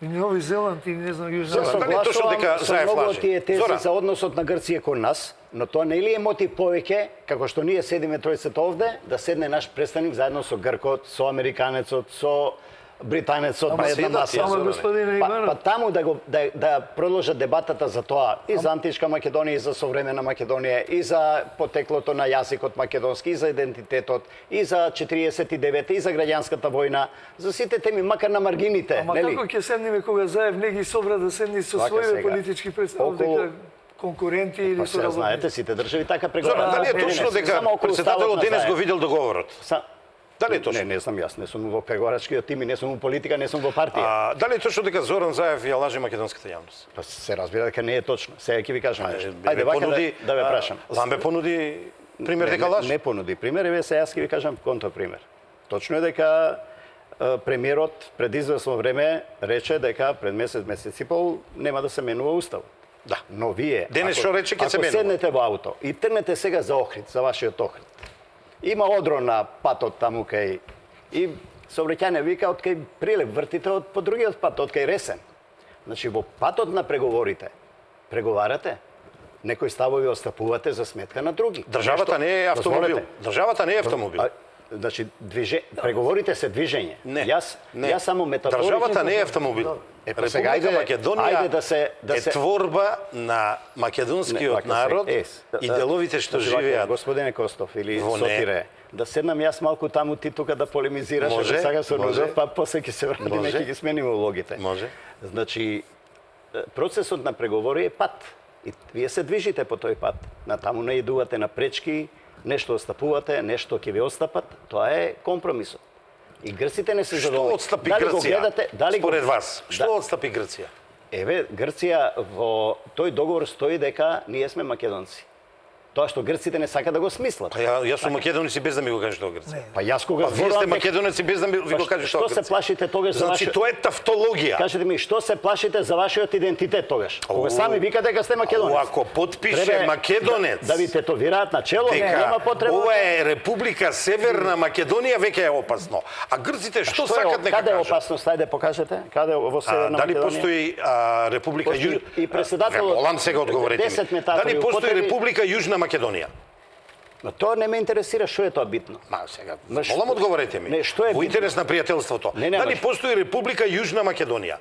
Speaker 3: И Нови Зеланд и не знам Јужна
Speaker 2: Африка.
Speaker 1: Дали точно дека Заев лаже?
Speaker 2: Тие тези за односот на Грција кон нас, но тоа не ли е мотив повеќе, како што ние седиме тројцата овде, да седне наш представник заедно со гркот, со американецот, со британецот на една маса. Па таму да продолжат дебатата за тоа и за античка Македонија, и за современа Македонија, и за потеклото на јазикот македонски, и за идентитетот, и за 49 и за граѓанската војна, за сите теми макар на маргините,
Speaker 3: ама
Speaker 2: нели?
Speaker 3: Како ќе седниме кога Заев не ги собра да седни со своите политички представници, конкуренти или со работници?
Speaker 2: Знаете, сите држави така преговараат.
Speaker 1: Дали е точно дека председателот денес го видел договорот? Дали е точно?
Speaker 2: Не знам, јас не сум во преговарачкиот тим и не сум во политика, не сум во партија.
Speaker 1: Дали е точно дека Зоран Заев ја лаже македонската јавност?
Speaker 2: Па се разбира дека не е точно. Сега ќе ви кажам нешто. Ајде вака да ве прашам.
Speaker 1: Вам бе понуди пример дека лаже?
Speaker 2: Не понуди пример, еве се јас ќе ви кажам контрапример. Точно е дека премиерот пред извесно време рече дека пред месец и пол нема да се менува устав.
Speaker 1: Да.
Speaker 2: Но вие
Speaker 1: денес што рече ќе се менува?
Speaker 2: Ако седнете во ауто и тргнете сега за Охрид, за вашиот Охрид. Има одрон на патот таму кај и сообраќајне вика од кај Прилеп вртите од по другиот пат, од кај Ресен. Значи во патот на преговорите преговарате, некои ставови отстапувате за сметка на други.
Speaker 1: Државата не е автомобил. Државата не е автомобил.
Speaker 2: Значи преговорите се движење. Јас само метафорично.
Speaker 1: Државата не е автомобил. Република Македонија е творба на македонскиот народ и деловите што живеат.
Speaker 2: Господине Костов или Сотире, да седнам јас малку таму, ти тука да полемизираш, ако сега со Нузов, па после ќе се вратиме, ќе ги смениме улогите.
Speaker 1: Може.
Speaker 2: Значи, процесот на преговори е пат. И вие се движите по тој пат. Натаму наидувате на пречки, нешто отстапувате, нешто ќе ви отстапат. Тоа е компромисот. И грците не се задоволни.
Speaker 1: Што отстапи Грција? Според вас, што отстапи Грција?
Speaker 2: Еве, Грција во тој договор стои дека ние сме македонци. Тоа што грците не сакаат да го смислат.
Speaker 1: Па јас сум македонец и без да ми го кажеш тоа грци.
Speaker 2: Па јас кога
Speaker 1: Па вие сте македонец и без да ми го кажеш тоа
Speaker 2: Што
Speaker 1: грци.
Speaker 2: се плашите тогаш за
Speaker 1: Значи тоа е тавтологија.
Speaker 2: Кажете ми, што се плашите за вашиот идентитет тогаш? Кога сами викате дека сте македонец.
Speaker 1: Ако потпише македонец
Speaker 2: да ви тетовираат на чело, нема потреба.
Speaker 1: Ова е Република Северна Македонија, веќе е опасно. А грците што сакат нека
Speaker 2: каде е
Speaker 1: кажат?
Speaker 2: опасност? Ајде покажете. Каде во Северна
Speaker 1: Дали
Speaker 2: Македонија?
Speaker 1: постои Република Јужна?
Speaker 2: И председателот.
Speaker 1: Волам сега одговорете ми.
Speaker 2: 10 метафори
Speaker 1: Дали постои
Speaker 2: употреби.
Speaker 1: Република Јужна Македонија?
Speaker 2: Но тоа не ме интересира, што е тоа битно.
Speaker 1: Ма сега,
Speaker 2: Ма што-
Speaker 1: волам одговорете ми.
Speaker 2: Не, што е
Speaker 1: Во интерес на пријателството.
Speaker 2: Не,
Speaker 1: Дали
Speaker 2: ма-
Speaker 1: постои Република Јужна Македонија?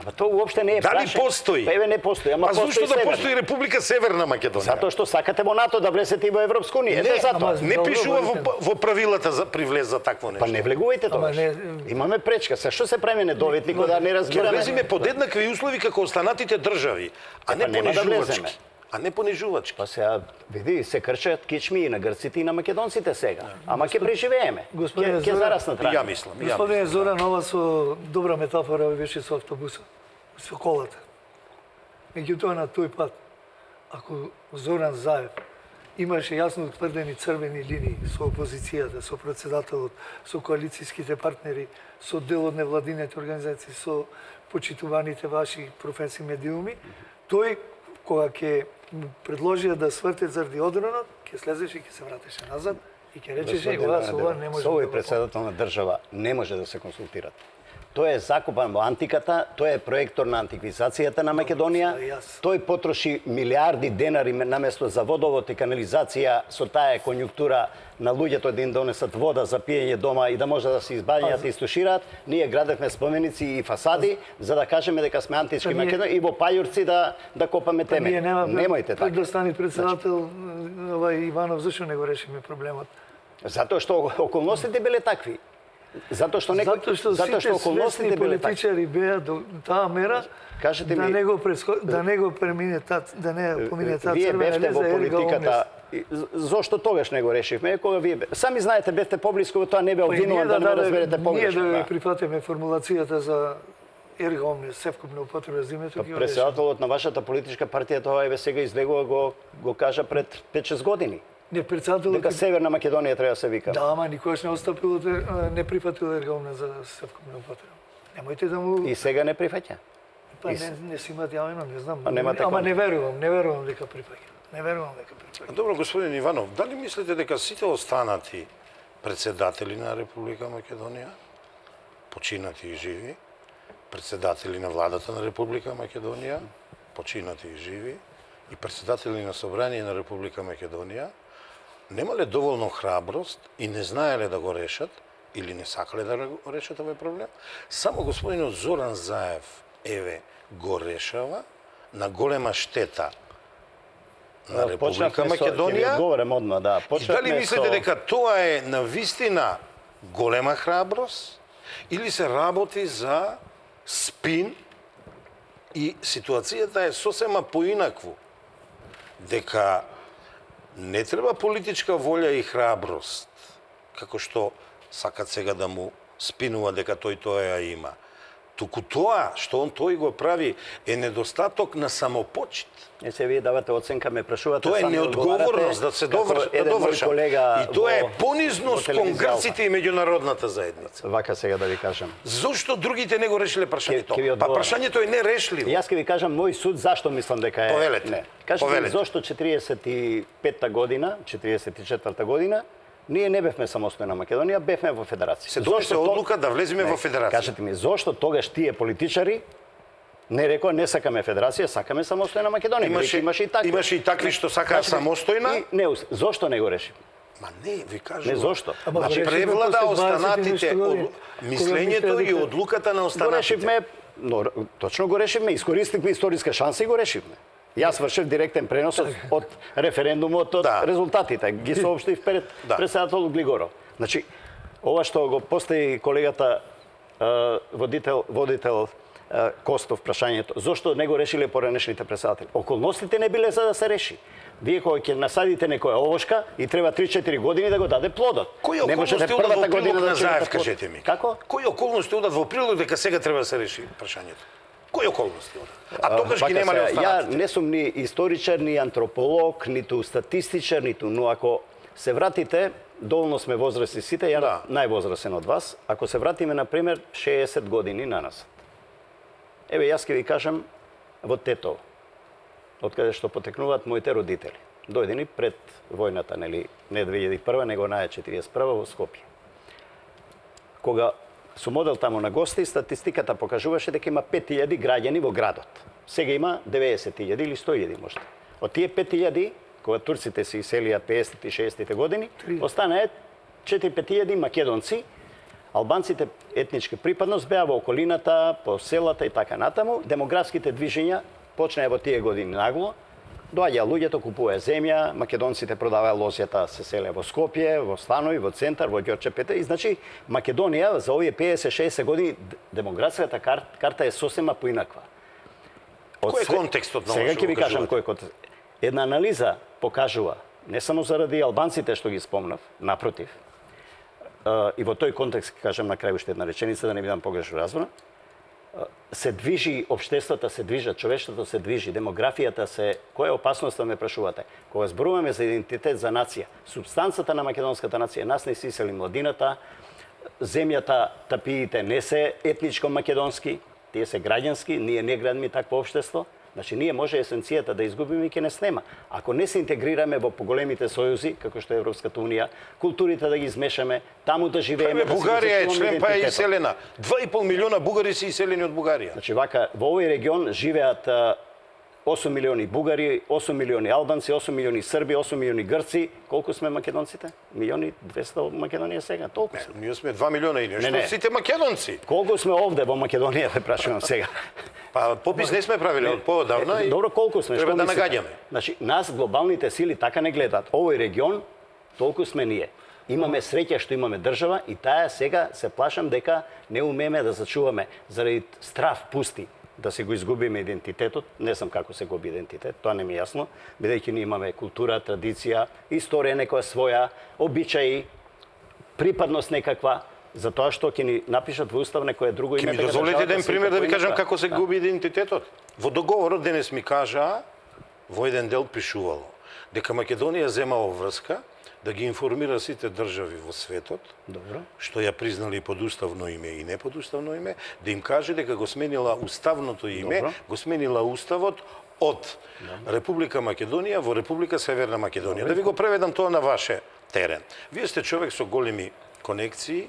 Speaker 2: Ама тоа уопште не е
Speaker 1: Дали
Speaker 2: прашање.
Speaker 1: постои?
Speaker 2: Па еве не постои, ама
Speaker 1: А
Speaker 2: постои
Speaker 1: зошто да
Speaker 2: Северна.
Speaker 1: постои Република Северна Македонија?
Speaker 2: Затоа што сакате во НАТО да влезете и во Европска унија. Ете затоа.
Speaker 1: Не
Speaker 3: Добро,
Speaker 1: пишува
Speaker 3: говорите.
Speaker 1: во правилата за привлез за такво нешто.
Speaker 2: Па не влегувајте тоа.
Speaker 3: не-
Speaker 2: Имаме пречка. Се што се прави недовитни кога не
Speaker 1: Ќе
Speaker 2: разбираме?
Speaker 1: влеземе под еднакви услови како останатите држави, а не
Speaker 2: Па нема да
Speaker 1: понижувачки.
Speaker 2: влеземе.
Speaker 1: А не понижувачки.
Speaker 2: Па сега види се крчат кичми и на грците и на македонците сега. Ама ќе преживееме.
Speaker 3: Господине
Speaker 2: Ќе
Speaker 3: Зоран,
Speaker 2: зараснат
Speaker 1: И ја
Speaker 2: рано.
Speaker 1: мислам.
Speaker 3: Господине Зоран, ова со добра метафора беше со автобусот, со колата. Меѓутоа на тој пат, ако Зоран Заев имаше јасно утврдени црвени линии со опозицијата, со председателот, со коалицијските партнери, со дел од невладините организации, со почитуваните ваши професии медиуми, тој кога ќе му предложија да сврте заради одронот, ќе слезеше и ќе се вратеше назад и ќе речеше ова со ова не може
Speaker 2: Со овој
Speaker 3: да го
Speaker 2: председател на држава не може да се консултират. Тој е закопан во антиката, тој е проектор на антиквизацијата на Македонија.
Speaker 3: јас.
Speaker 2: Тој потроши милиарди денари наместо за водовод и канализација со таа конјунктура на луѓето да им донесат вода за пиење дома и да може да се избаваат и истушираат. Ние градевме споменици и фасади за да кажеме дека сме антички
Speaker 3: Па ние-
Speaker 2: Македонија и во Пајурци да копаме
Speaker 3: Па ние
Speaker 2: теме. Немојте
Speaker 3: пред
Speaker 2: така.
Speaker 3: да стане председател овај Иванов, зашто не го решиме проблемот?
Speaker 2: Затоа што околностите биле такви. Затоа што некој
Speaker 3: Затоа што сите свесни
Speaker 2: биле такви.
Speaker 3: политичари беа до таа мера
Speaker 2: Кажете
Speaker 3: да
Speaker 2: ми-
Speaker 3: не го да не го премине да не помине таа
Speaker 2: Вие
Speaker 3: црвена
Speaker 2: бевте
Speaker 3: леза
Speaker 2: во
Speaker 3: ерга
Speaker 2: политиката. Зошто тогаш не го решивме? Кога вие сами знаете бевте поблиску во тоа, не бе обвинуван да не разберете
Speaker 3: ние
Speaker 2: погрешно.
Speaker 3: да
Speaker 2: Да.
Speaker 3: прифатиме формулацијата за ерга омнес, севкупна употреба за името ги
Speaker 2: Председателот на вашата политичка партија тоа еве сега излегува го кажа пред 5-6 години.
Speaker 3: Не председателот
Speaker 2: Дека Северна Македонија треба да се вика.
Speaker 3: да, ама никогаш не отстапил не прифатил ерга омнес за севкупна употреба. Немојте да му
Speaker 2: И сега не прифаќа.
Speaker 3: па не си имат јавено, не знам.
Speaker 2: А нема
Speaker 3: Ама
Speaker 2: така.
Speaker 3: не верувам дека прифаќа. Не верувам дека прифаќа.
Speaker 1: Добро, господин Иванов, дали мислите дека сите останати председатели на Република Македонија, починати и живи, председатели на владата на Република Македонија, починати и живи, и председатели на Собрание на Република Македонија, немале доволно храброст и не знаеле да го решат, или не сакале да го решат овој проблем, само господинот Зоран Заев, еве, го решава на голема штета на Република Македонија.
Speaker 2: Говорам одма, да.
Speaker 1: И дали мислите дека тоа е на вистина голема храброст или се работи за спин и ситуацијата е сосема поинакво? Дека не треба политичка волја и храброст, како што сакат сега да му спинува дека тој тоа ја има. Туку тоа што тој го прави е недостаток на самопочит.
Speaker 2: Не се вие давате оценка, ме прашувате
Speaker 1: Тоа е
Speaker 2: сами
Speaker 1: неодговорност да се довршам. И тоа е понизност кон грците и меѓународната заедница.
Speaker 2: Вака сега да ви кажам.
Speaker 1: Зошто другите не го решиле прашањето?
Speaker 2: Ќе ви
Speaker 1: Па
Speaker 2: одговорам.
Speaker 1: прашањето е нерешливо.
Speaker 2: Јас ќе ви кажам мој суд зашто мислам дека е.
Speaker 1: Повелете.
Speaker 2: Не. Кажете ми
Speaker 1: Повелете.
Speaker 2: зошто 45-та година, 44-та година ние не бевме самостојна Македонија, бевме во федерација.
Speaker 1: Се донесе одлука да влеземе во федерација.
Speaker 2: Кажете ми зошто тогаш тие политичари не рекоа не сакаме федерација, сакаме самостојна Македонија.
Speaker 1: Имаше и такви што сакаа самостојна.
Speaker 2: И не, зошто не го реши?
Speaker 1: Ма не, ви кажувам.
Speaker 2: Не зошто?
Speaker 3: Ама
Speaker 1: Значи
Speaker 3: го решивме
Speaker 1: превлада
Speaker 3: после 20
Speaker 1: останатите
Speaker 3: нешто години.
Speaker 1: мислењето и одлуката на
Speaker 2: Го
Speaker 1: останатите.
Speaker 2: решивме, но точно го решивме, искористивме историска шанса и го решивме. Јас вршев директен пренос од референдумот, од
Speaker 1: Да.
Speaker 2: резултатите. Ги соопштив пред
Speaker 1: Да.
Speaker 2: председател Глигоров. Значи, ова што го постави колегата водител Костов прашањето, зошто не го решиле поранешните председатели? Околностите не биле за да се реши. Вие кога ќе насадите некоја овошка и треба 3-4 години да го даде плодот.
Speaker 1: Кои
Speaker 2: Не можете
Speaker 1: околности одат во
Speaker 2: првата година
Speaker 1: прилог
Speaker 2: да
Speaker 1: на
Speaker 2: чекате
Speaker 1: Заев,
Speaker 2: плод.
Speaker 1: кажете ми?
Speaker 2: Како?
Speaker 1: Кои околности одат во прилог дека сега треба да се реши прашањето? Кои околности онда? А тогаш ги немале останатите.
Speaker 2: Ја не сум ни историчар, ни антрополог, ниту статистичар, но ако се вратите, доволно сме возрасни сите, ја највозрасен од вас, ако се вратиме, например, 60 години на нас. Еве, јас ќе ви кажам во Тетово, од каде што потекнуваат моите родители. Дојдени пред војната, нели, не 2001, него наја 41 во Скопје. Кога сум одел таму на гости, статистиката покажуваше дека има 5000 граѓани во градот. Сега има 90.000 или 100.000 можда. Од тие 5000, кога турците се иселија 50 и 60 години, останаа 4-5.000 македонци. Албанците етничка припадност беа во околината, по селата и така натаму. Демографските движења почнаа во тие години нагло. Доаѓа луѓето, купуваа земја, македонците продаваа лозјата, се селеа во Скопје, во станови, во центар, во Ѓорче Петре. И значи Македонија за овие 50-60 години демографската карта е сосема поинаква.
Speaker 1: Кој е контекстот на
Speaker 2: сега ќе ви кажам кој контекст. Една анализа покажува, не само заради албанците што ги спомнав, напротив, и во тој контекст ќе кажам на крај уште една реченица да не бидам погрешно разбран, се движи општеството, се движат, човештвото се движи, демографијата се... Која е опасноста ме прашувате? Кога зборуваме за идентитет, за нација, субстанцата на македонската нација, нас не се исели младината, земјата, тапиите не се етничко македонски, тие се граѓански, ние не градиме такво општество. Значи, ние може есенцијата да изгубиме и ќе не снема. Ако не се интегрираме во поголемите сојузи, како што е Европската унија, културите да ги измешаме, таму да живееме...
Speaker 1: Бугарија е член, па е иселена. 2,5 милиона бугари се иселени од Бугарија.
Speaker 2: Значи, вака, во овој регион живеат 8 милиони бугари, 8 милиони албанци, 8 милиони срби, 8 милиони грци. Колку сме македонците? 1.200.000 Македонија сега, толку сме.
Speaker 1: Ние сме 2 милиона и нешто, сите македонци.
Speaker 2: Колку сме овде во Македонија, ве прашувам сега.
Speaker 1: Па попис не сме правили од поодавна и
Speaker 2: добро, колку сме?
Speaker 1: Треба да нагаѓаме.
Speaker 2: Значи, нас глобалните сили така не гледаат. Овој регион, толку сме ние. Имаме среќа што имаме држава и таа сега се плашам дека не умееме да зачуваме заради страв пусти да се го изгубиме идентитетот. Не знам како се губи идентитет, тоа не ми е јасно, бидејќи ние имаме култура, традиција, историја некоја своја, обичаи, припадност некаква. Затоа што ќе ни напишат во устав некое друго име.
Speaker 1: Ќе ми дозволите еден пример да ви кажам како се губи идентитетот. Во договорот денес ми кажаа, во еден дел пишувало, дека Македонија земала врска да ги информира сите држави во светот,
Speaker 2: добро,
Speaker 1: што ја признали под уставно име и не под уставно име, да им каже дека го сменила уставното име, добро, го сменила уставот од Република Македонија во Република Северна Македонија. Да ви го преведам тоа на ваше терен. Вие сте човек со големи конекции,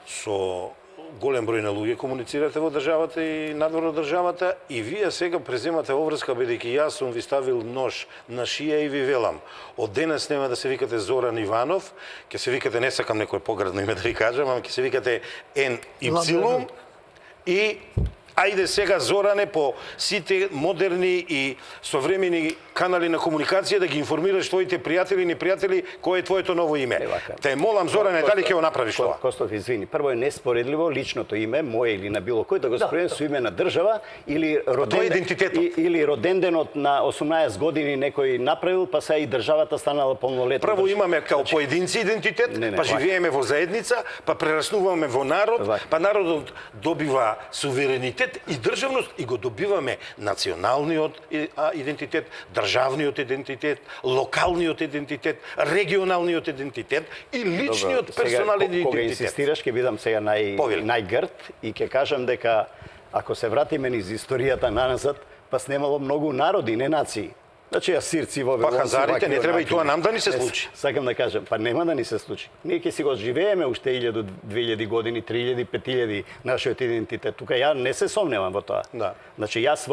Speaker 1: со голем број на луѓе комуницирате во државата и надвор од државата и вие сега преземате обврска бидејќи јас сум ви ставил нож на шија и ви велам. Од денес нема да се викате Зоран Иванов, ќе се викате, не сакам некој поградно име да ви кажам, ама ќе се викате NY и ајде сега Зоране по сите модерни и современи канали на комуникација да ги информираш твоите пријатели и непријатели кој е твоето ново име. Те молам Зоране, дали ќе го направиш тоа?
Speaker 2: Костов, извини, прво е неспоредливо личното име, мое или на било кој, да го споредим со име на држава или роденденот на 18 години некој направил, па сега и државата станала полнолетна.
Speaker 1: Прво имаме као поединци идентитет, па живееме во заедница, па прераснуваме во народ, па народот добива суверенитет и државност и го добиваме националниот идентитет, државниот идентитет, локалниот идентитет, регионалниот идентитет и личниот персонален идентитет.
Speaker 2: Кога инсистираш, ќе бидам сега најгрд и ќе кажам дека ако се вратиме низ историјата наназад, па снемало многу народи, не нации. Значи, асирци, вавилонци,
Speaker 1: па хазарите, не треба и тоа нам да ни се случи.
Speaker 2: Сакам да кажам, па нема да ни се случи. Ние ќе си го живееме уште 1000, 2000 години, 3000, 5000 нашиот идентитет. Тука ја не се сомневам во тоа.
Speaker 1: Да.
Speaker 2: Значи, јас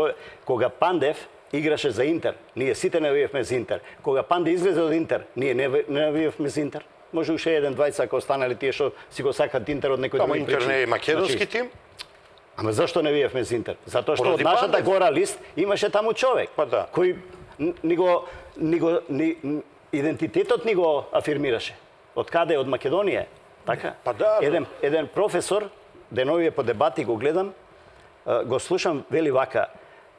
Speaker 2: кога Пандев играше за Интер, ние сите навиевме за Интер. Кога Панде излезе од Интер, ние не навиевме за Интер. Може уште еден, двајца ако останали тие што си го сакат Интер од некој други причини.
Speaker 1: Интер не е македонски тим?
Speaker 2: Ама зашто не виевме за Интер? Затоа што од нашата гора лист имаше таму човек кој идентитетот ни го афирмираше. Од каде? Од Македонија. Така?
Speaker 1: Па да.
Speaker 2: Еден професор, деновие по дебати го гледам, го слушам, вели вака: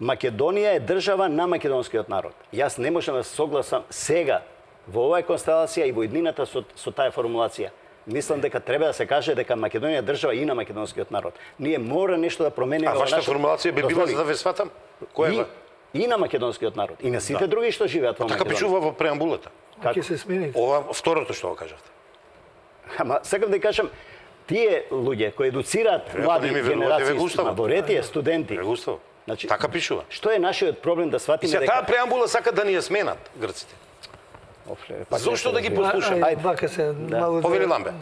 Speaker 2: Македонија е држава на македонскиот народ. Јас не можам да се согласам сега во оваа констелација и во иднината со таа формулација. мислам дека треба да се каже дека Македонија е држава и на македонскиот народ. Ние мора нешто да промениме.
Speaker 1: А вашата формулација би била за да ве сватам? Која е?
Speaker 2: И на македонскиот народ, и на сите други што живеат во
Speaker 1: Така
Speaker 2: Македонија.
Speaker 1: пишува во преамбулата.
Speaker 3: Ќе се смените.
Speaker 1: Ова второто што го кажавте.
Speaker 2: Ама сакам да кажам, тие луѓе кои едуцираат млади генерации, маборетија, студенти.
Speaker 1: Значи, така пишува.
Speaker 2: Што е нашиот проблем да сватиме
Speaker 1: дека таа преамбула сака да ни ја сменат грците? Зошто да ги послушаме?
Speaker 3: Ајде, вака се мало
Speaker 1: Повели Ламбе.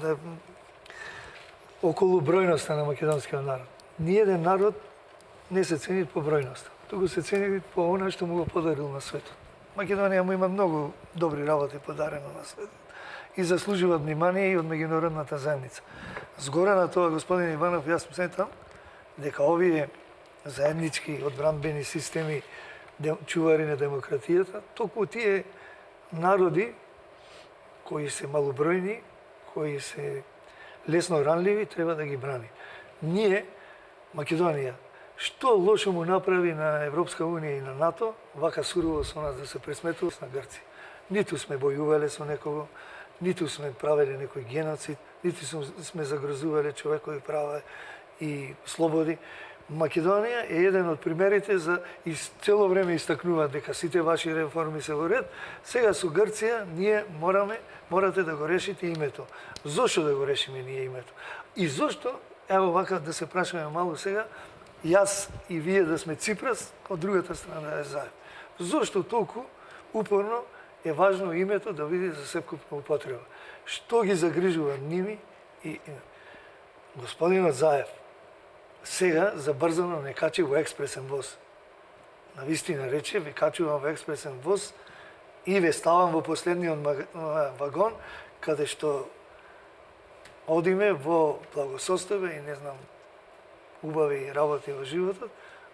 Speaker 3: Околу бројноста на македонскиот народ. Ниеден народ не се цени по бројноста, туку се цени по она што му го подарил на светот. Македонија му има многу добри работи подарено на светот и заслужува внимание и од меѓународната заедница. Згора на тоа, господин Иванов, јас сметам дека овие заеднички одбранбени системи чувари на демократијата, толку тие народи кои се малобројни, кои се лесно ранливи, треба да ги брани. Ние, Македонија, што лошо му направи на Европска Унија и на НАТО, вака сурово со нас да се пресметува на Грци. Ниту сме бојувале со некого, ниту сме правеле некој геноцид, ниту сме загрозувале човекови права и слободи. Македонија е еден од примерите за и цело време истакнуваат дека сите ваши реформи се во ред. Сега со Грција ние morate да го решите името. Зошто да го решиме ние името? И зошто, ево вака да се прашаме малку сега, јас и вие да сме Ципрас, од другата страна е Заев. Зошто толку упорно е важно името да биде за секупна употреба? Што ги загрижува ними и господинот Заев сега забрзано не качи во експресен воз. На вистина рече, ве качувам во експресен воз и ве ставам во последниот вагон, каде што одиме во благосостојба и не знам, убави работи во животот,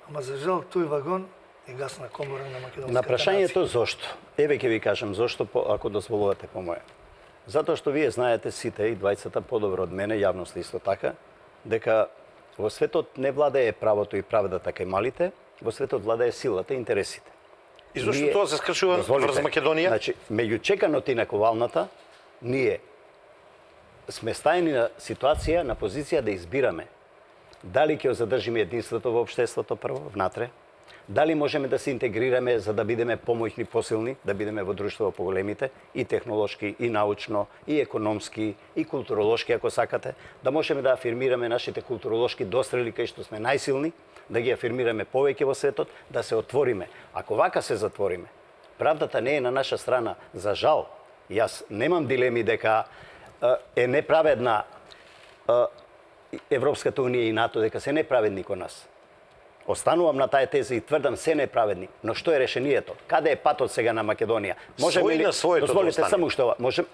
Speaker 3: ама за жал тој вагон е гасна комора на македонската
Speaker 2: На прашањето зошто? Еве ќе ви кажам зошто, ако дозволувате по моје. Затоа што вие знаете сите и двајцата подобро од мене, јавноста исто така, дека во светот не владее правото и правдата кај малите, во светот владее силата и интересите.
Speaker 1: И зошто тоа се скршува врз Македонија?
Speaker 2: Значи, меѓу чеканото и наковалната, ние сме стаени на ситуација, на позиција да избираме дали ќе задржиме единството во општеството прво, внатре, дали можеме да се интегрираме за да бидеме помоćни, посилни, да бидеме во друштво поголемите, и технолошки, и научно, и економски, и културолошки, ако сакате, да можеме да афирмираме нашите културолошки дострели кај што сме најсилни, да ги афирмираме повеќе во светот, да се отвориме. Ако вака се затвориме, правдата не е на наша страна. За жал, јас немам дилеми дека е неправедна Европската Унија и НАТО, дека се неправедни кон нас. Останувам на таа теза и тврдам се неправедни. Но што е решението? Каде е патот сега на Македонија?
Speaker 1: Свој на своето да
Speaker 2: дозволите само што можем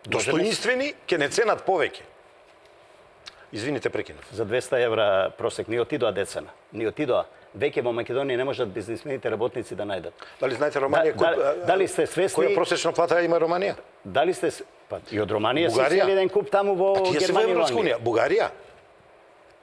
Speaker 1: достоинствени ќе не ценат повеќе. Извините, прекинав.
Speaker 2: За 200 евра просек не отидоа децена. Не отидоа. Веќе во Македонија не можат бизнисмените, работници да најдат.
Speaker 1: Дали знаете Романија?
Speaker 2: Дали сте свесни?
Speaker 1: Која просечна плата има Романија?
Speaker 2: Дали сте па и од Романија се цели еден куп таму во
Speaker 1: Германија? Бугарија?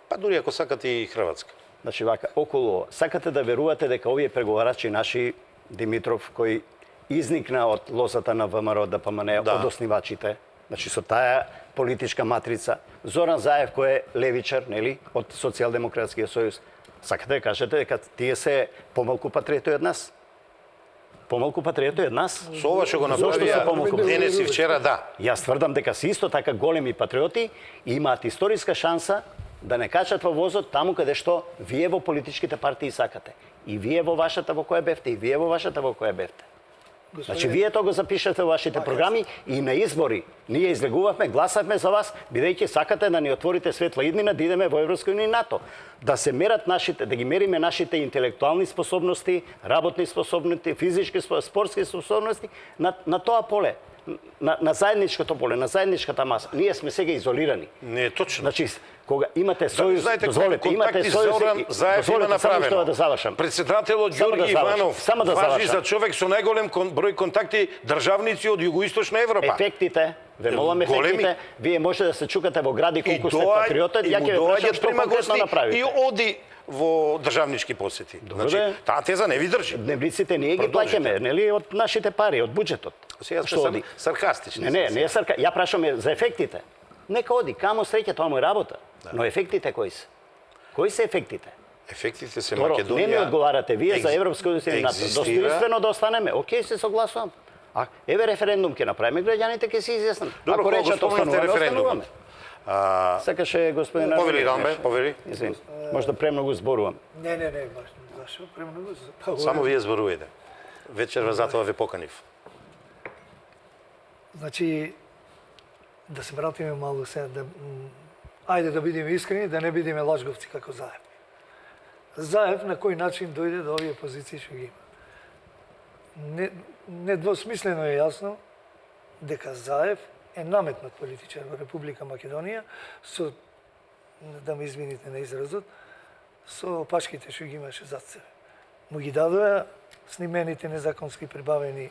Speaker 1: Па дури ако сакате и Хрватска.
Speaker 2: Значи вака, околу сакате да верувате дека овие преговарачи наши, Димитров, кој изникна од лозата на ВМРО, ДПМН, од основачите, значи со таа политичка матрица, Зоран Заев кој е левичар, нели, од Социјалдемократскиот сојуз, сакате да кажете дека тие се помалку патриоти од нас? Помалку патриоти од нас?
Speaker 1: Со ова што го направија денес и вчера, да.
Speaker 2: Јас тврдам дека се исто така големи патриоти и имаат историска шанса да не качат во возот таму каде што вие во политичките партии сакате. И вие во вашата во која бевте, и вие во вашата во која бевте. Значи, вие тоа го запишете во вашите програми и на избори ние излегувавме, гласавме за вас, бидејќи сакате да ни отворите светла иднина, да идеме во Европска унија и НАТО. Да се мерат нашите, да ги мериме нашите интелектуални способности, работни способности, физички, спортски способности на тоа поле. На заедничкото поле, на заедничката маса. Ние сме сега изолирани.
Speaker 1: Не е точно.
Speaker 2: Значи, кога имате сојуз,
Speaker 1: дозволете, имате сојуз, Заев има направено.
Speaker 2: Да завршам.
Speaker 1: Председателот Ѓорги Иванов важи за човек со најголем број контакти државници од југоисточна Европа.
Speaker 2: Ефектите, ве молам ефектите, вие може да се чукате во гради колку сте патриоти, ја ќе ве прашам што конкретно направите.
Speaker 1: И оди во државнички посети.
Speaker 2: Добре.
Speaker 1: таа теза не ви држи.
Speaker 2: Дневниците ние ги
Speaker 1: Продолжите.
Speaker 2: плаќаме, нели, од нашите пари, од буџетот.
Speaker 1: Сега
Speaker 2: Што
Speaker 1: сте
Speaker 2: оди?
Speaker 1: саркастични.
Speaker 2: Не е ја прашувам за ефектите. Нека оди, камо среќа, тоа му е работа. Но ефектите кои се? Кои се ефектите?
Speaker 1: Ефектите се
Speaker 2: Второ,
Speaker 1: Македонија.
Speaker 2: не ми одговарате вие за Европско уније, достоинствено да останеме. Океј, се согласувам. А еве референдум ќе направиме, граѓаните ќе се изјаснат.
Speaker 1: Добро,
Speaker 2: Ако
Speaker 1: кога
Speaker 2: речат
Speaker 1: споменате
Speaker 2: остануваме,
Speaker 1: референдумот.
Speaker 2: остануваме. Сакаше господин
Speaker 1: Повели Рамбе, повели.
Speaker 2: Извин, можда премногу зборувам.
Speaker 3: Не, баш, зашо премногу.
Speaker 1: Само вие зборувате. Вечерва затоа ве поканив.
Speaker 3: Значи, да се вратиме малку се, ајде да бидеме искрени, да не бидеме лажговци како Заев. Заев на кој начин дојде до овие позиции што ги има. Недвосмислено е јасно дека Заев е наметнат политичар во Република Македонија со, да ме извините на изразот, со опашките што ги имаше зад себе. Му ги дадоа снимените незаконски прибавени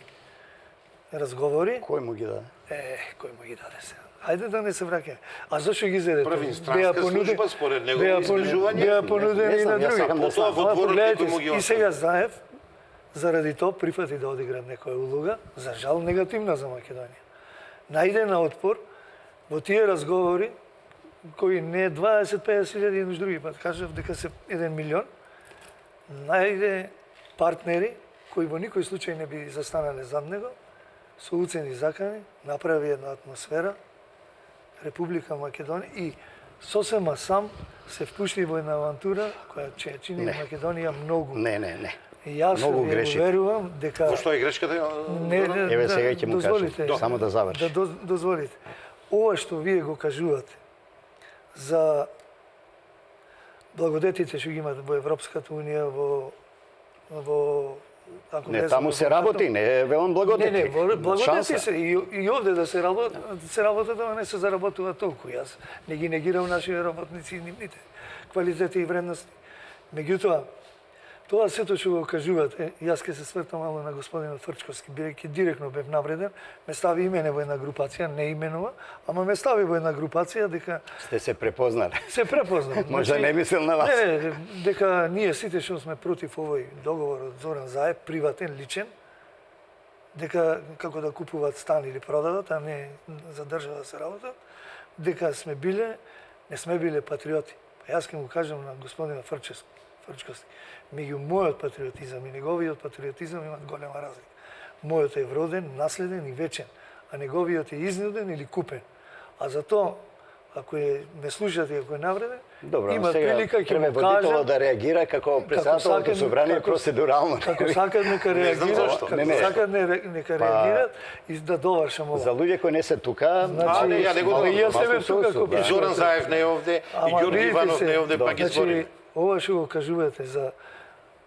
Speaker 3: разговори.
Speaker 2: Кој му ги даде?
Speaker 3: Кој му ги даде сега? Ајде да не се враќаме. А зашо ги зеде?
Speaker 1: Првинстранска служба според негови изкажувања.
Speaker 3: Беа понудени и на други.
Speaker 1: Потоа во дворот некој му ги
Speaker 3: И сега Заев, заради тоа, прифати да одигра некоја улога, за жал негативна за Македонија. Најде на отпор во тие разговори, кои не 20-50 илјади, еднош други пат кажав дека се 1 милион, најде партнери кои во никој случај не би застанале зад него, со уцени закани, направи една атмосфера, Република Македонија и сосема сам се впушти во една авантура која ќе чини Македонија многу.
Speaker 2: Не.
Speaker 3: И јас
Speaker 2: Многу
Speaker 3: ви
Speaker 2: грешите.
Speaker 3: верувам дека...
Speaker 1: Во што е грешката?
Speaker 2: Еве сега ќе му кажам, само да заврши.
Speaker 3: Да дозволите. Ова што вие го кажувате за благодетите што ги имат во Европската Унија, во ако
Speaker 2: Не, таму се работи, не е велам благодети.
Speaker 3: Не, благодети
Speaker 2: Шанса.
Speaker 3: се и овде да се работат, ама не се заработува толку. Јас не ги негирам нашите работници и нивните квалитети и вредности. Меѓутоа, тоа сето што го кажувате, јас ќе се свртам мало на господинот Фрчковски, бидејќи директно бев навреден, ме стави и мене во една групација, не именува, ама ме стави во една групација дека
Speaker 2: Сте се препознали.
Speaker 3: се препознав.
Speaker 2: Може не мислел на вас.
Speaker 3: Не, дека ние сите што сме против овој договор од Зоран Заев, приватен, личен, дека како да купуваат стан или продават, а не за држава да се работат, дека не сме биле патриоти. Па јас ќе му кажам на господина Фрчковски, меѓу мојот патриотизам и неговиот патриотизам имат голема разлика. Мојот е вроден, наследен и вечен, а неговиот е изнуден или купен. А затоа, ако ме слушате, ако е навреден,
Speaker 2: Добро,
Speaker 3: има
Speaker 2: сега
Speaker 3: прилика ќе
Speaker 2: треба
Speaker 3: му кажам
Speaker 2: водителот да реагира како председателот собрание процедурално.
Speaker 3: Како сакат нека реагираат, како сакат нека реагираат и да довршам ова.
Speaker 2: За луѓе кои не се тука,
Speaker 3: Значи,
Speaker 1: ја не го
Speaker 3: и јас
Speaker 1: довршам.
Speaker 3: себе тука како
Speaker 1: И Зоран Заев не е овде, и
Speaker 3: Ама
Speaker 1: Ѓорги
Speaker 3: видите
Speaker 1: Иванов
Speaker 3: се,
Speaker 1: не е овде, па ги збориме.
Speaker 3: Значи, ова што го кажувате за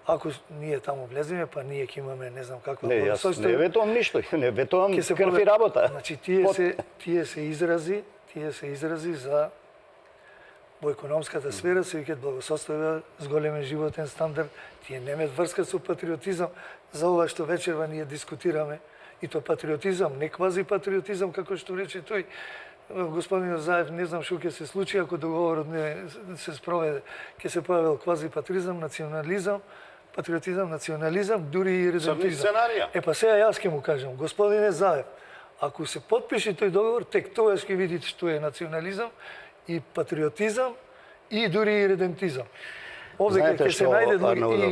Speaker 3: ако ние таму влеземе, па ние ќе имаме не знам каква
Speaker 2: не, јас не ветувам ништо, не ветувам крв и работа.
Speaker 3: Значи, тие се изрази за во економската сфера се викаат благосостојба, зголемен животен стандард, тие немаат врска со патриотизам, за ова што вечерва ние дискутираме, и то патриотизам, не квази патриотизам, како што рече тој господин Заев, не знам што ќе се случи ако договорот не се спроведе, ќе се појавил квази патриотизам, национализам, патриотизам, национализам, дури и редентизам. Па сега јас ќе му кажам, господине Заев, ако се потпише тој договор, тек тогаш ќе видите што е национализам и патриотизам и дури и редентизам. Овде ќе се најде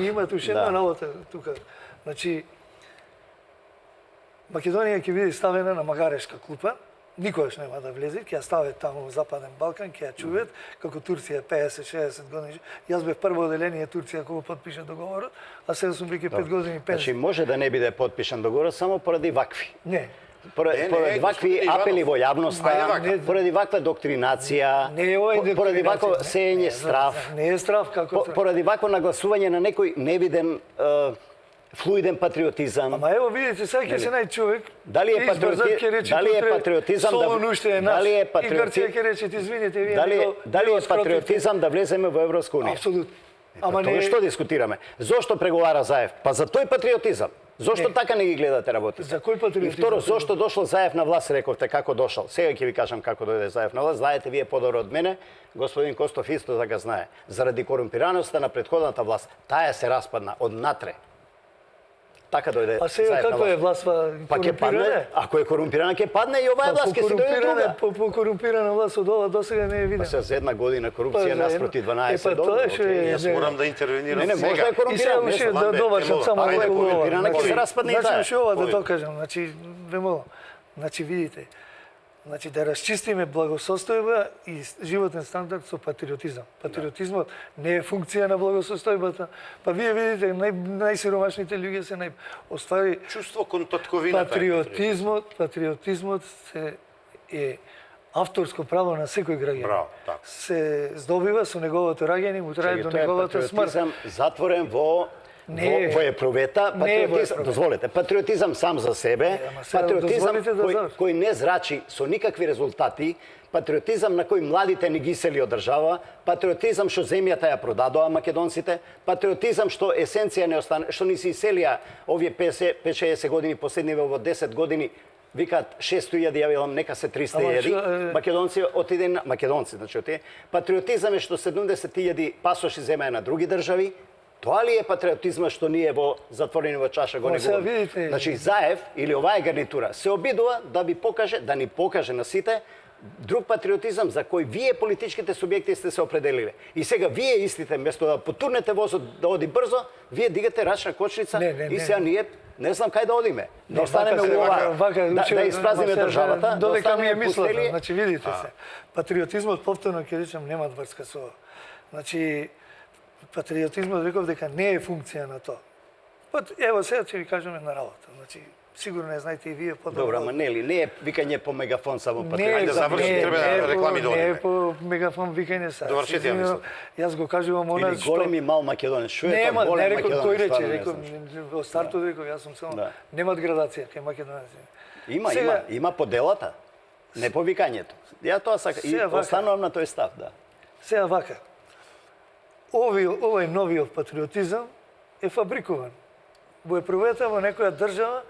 Speaker 3: и има уште една работа тука. Значи, Македонија ќе биде ставена на магарешка клупа, никогаш нема да влезе, ќе ја стават таму во Западен Балкан, ќе ја чуваат, како Турција 50-60 години. Јас бев прво оделение Турција кога потпиша договорот, а сега сум веќе 5 години пензија.
Speaker 2: Значи може да не биде потпишан договорот само поради вакви.
Speaker 3: Не.
Speaker 2: Поради вакви апели во јавноста, поради ваква доктринација, поради вакво сеење страв.
Speaker 3: Не е страв како
Speaker 2: поради вакво нагласување на некој невиден флуиден патриотизам.
Speaker 3: Ама ево видите, сега ќе се најде човек.
Speaker 2: Дали е патриотизам
Speaker 3: дали е патриотизам и Грција ќе рече извините вие.
Speaker 2: Дали е патриотизам да влеземе во Европска унија?
Speaker 3: Апсолутно.
Speaker 2: Ама тоа што дискутираме? Зошто преговара Заев? Па за тој патриотизам. Зошто така не ги гледате работите?
Speaker 3: За кој патриотизам?
Speaker 2: И второ, зошто дошол Заев на власт, рековте како дошол. Сега ќе ви кажам како дојде Заев на власт. Знаете вие подобро од мене, господин Костов исто така знае. Заради корумпираноста на претходната власт, таа се распадна однатре. Така дојде.
Speaker 3: А сега како е властва
Speaker 2: Па ќе падне, ако е корумпирана ќе падне и оваа власт ќе се дојде друга.
Speaker 3: По корумпирана власт од ова досега не е видена.
Speaker 2: Па се за една година корупција наспроти 12
Speaker 3: тоа што
Speaker 2: години.
Speaker 3: е.
Speaker 1: Јас морам да интервенирам
Speaker 2: Не, може да е
Speaker 3: И
Speaker 2: корумпирана.
Speaker 3: сега уште да довршам само
Speaker 2: Ако е
Speaker 3: неколку ова.
Speaker 2: корумпирана ќе се распадне и таа.
Speaker 3: Значи ова да докажам, значи ве молам. Значи видите, значи да расчистиме благосостојба и животен стандард со патриотизам. Патриотизмот не е функција на благосостојбата. Па вие видите најсиромашните луѓе се оствари
Speaker 1: чувство кон татковината.
Speaker 3: Патриотизмот е авторско право на секој граѓанин.
Speaker 1: Браво, така.
Speaker 3: Се здобива со неговото раѓање, му трае до неговата смрт.
Speaker 2: Патриотизам затворен во епровета, патриотизам, дозволете, патриотизам сам за себе, патриотизам кој не зрачи со никакви резултати, патриотизам на кој младите не ги сели од држава, патриотизам што земјата ја продадоа македонците, патриотизам што есенција не остане, што ни се иселија овие 50-60 години, последниве во 10 години, викаат 600.000, ја велам нека се 300.000. Македонци отиде на македонци, значи отиде. Патриотизам е што 70.000 пасоши земаја на други држави. Тоа ли е патриотизма што ние во затворени во чаша го негуваме? Значи Заев или оваа гарнитура се обидува да ви покаже, да ни покаже на сите друг патриотизам за кој вие политичките субјекти сте се определиле. И сега вие истите, место да потурнете возот да оди брзо, вие дигате рачна кочница и сега ние не знам кај да одиме. Да останеме во ова, да испразниме државата, да останеме пустели.
Speaker 3: Значи видите се, патриотизмот повторно ќе речем нема врска со ова. Значи патриотизмот реков дека не е функција на тоа. Ево сега ќе ви кажеме на работа. Значи сигурно не знаете и вие подобро.
Speaker 2: Добро, ама нели, не е викање по мегафон само
Speaker 1: Ајде да заврши, треба да реклами да
Speaker 3: Не
Speaker 1: одиме.
Speaker 3: е по мегафон викање са.
Speaker 1: Довршете ја мислам.
Speaker 3: Јас го кажувам она
Speaker 2: Или голем и мал македонец. Што е тоа голем
Speaker 3: македонец?
Speaker 2: македонец?
Speaker 3: Кој рече,
Speaker 2: стварно не
Speaker 3: реков,
Speaker 2: знам.
Speaker 3: во стартот реков, јас сум само немат градација кај македонеци.
Speaker 2: Има поделата. Не по викањето. Ја тоа сакам и останувам на тој став, да.
Speaker 3: Сега вака. Овој новиот патриотизам е фабрикуван. Во епровета во некоја држава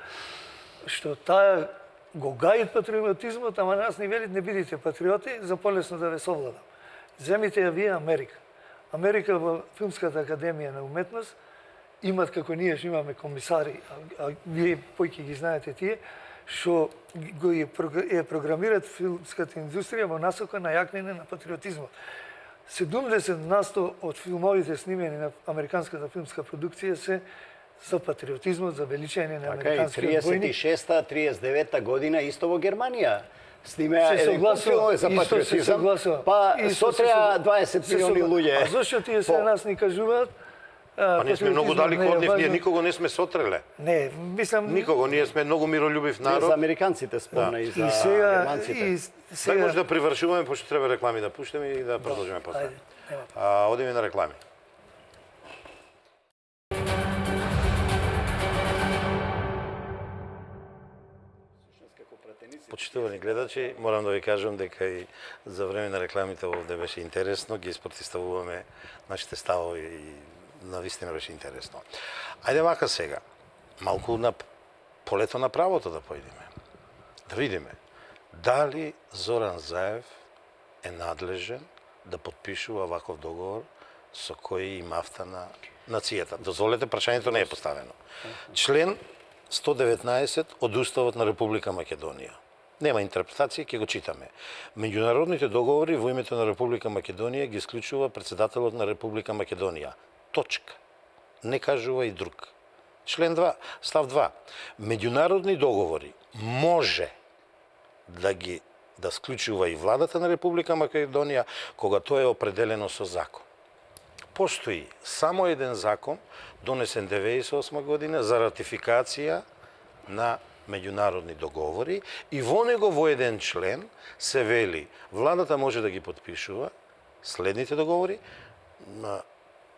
Speaker 3: што таа го гаи патриотизмот, ама нас ни велит не бидите патриоти, за полесно да ве совладам. Земите ја вие Америка. Америка во Филмската академија на уметност имат како ние што имаме комисари, а вие појќе ги знаете тие, што го е програмират филмската индустрија во насока на јакнење на патриотизмот. 70% од филмовите снимени на американската филмска продукција се за патриотизмот, за величање на американскиот војник.
Speaker 2: 36-та, 39-та година исто во Германија снимеа еден филм за патриотизам, па сотреа 20 милиони луѓе.
Speaker 3: А зашто тие се нас ни кажуваат?
Speaker 1: Па ние сме многу далеко од нив, ние никого не сме сотреле.
Speaker 3: Не, мислам...
Speaker 1: Никого, ние сме многу мирољубив народ.
Speaker 2: За американците спомна и за германците.
Speaker 1: Сега може да привршуваме, пошто треба реклами да пуштиме и да продолжиме после. Одиме на реклами. Почитувани гледачи, морам да ви кажам дека и за време на рекламите овде беше интересно, ги спротивставуваме нашите ставови и навистина беше интересно. Ајде вака сега, малку на полето на правото да појдеме. Да видиме дали Зоран Заев е надлежен да подпишува ваков договор со кој им мафта на нацијата. Дозволете, прашањето не е поставено. Член 119 од Уставот на Република Македонија. Нема интерпретација, ќе го читаме. Меѓународните договори во името на Република Македонија ги исклучува председателот на Република Македонија. Точка. Не кажува и друг. Член 2, став 2. Меѓународни договори може да склучува и владата на Република Македонија кога тоа е определено со закон. Постои само еден закон донесен 1998 година за ратификација на меѓународни договори и во него во еден член се вели владата може да ги подпишува следните договори,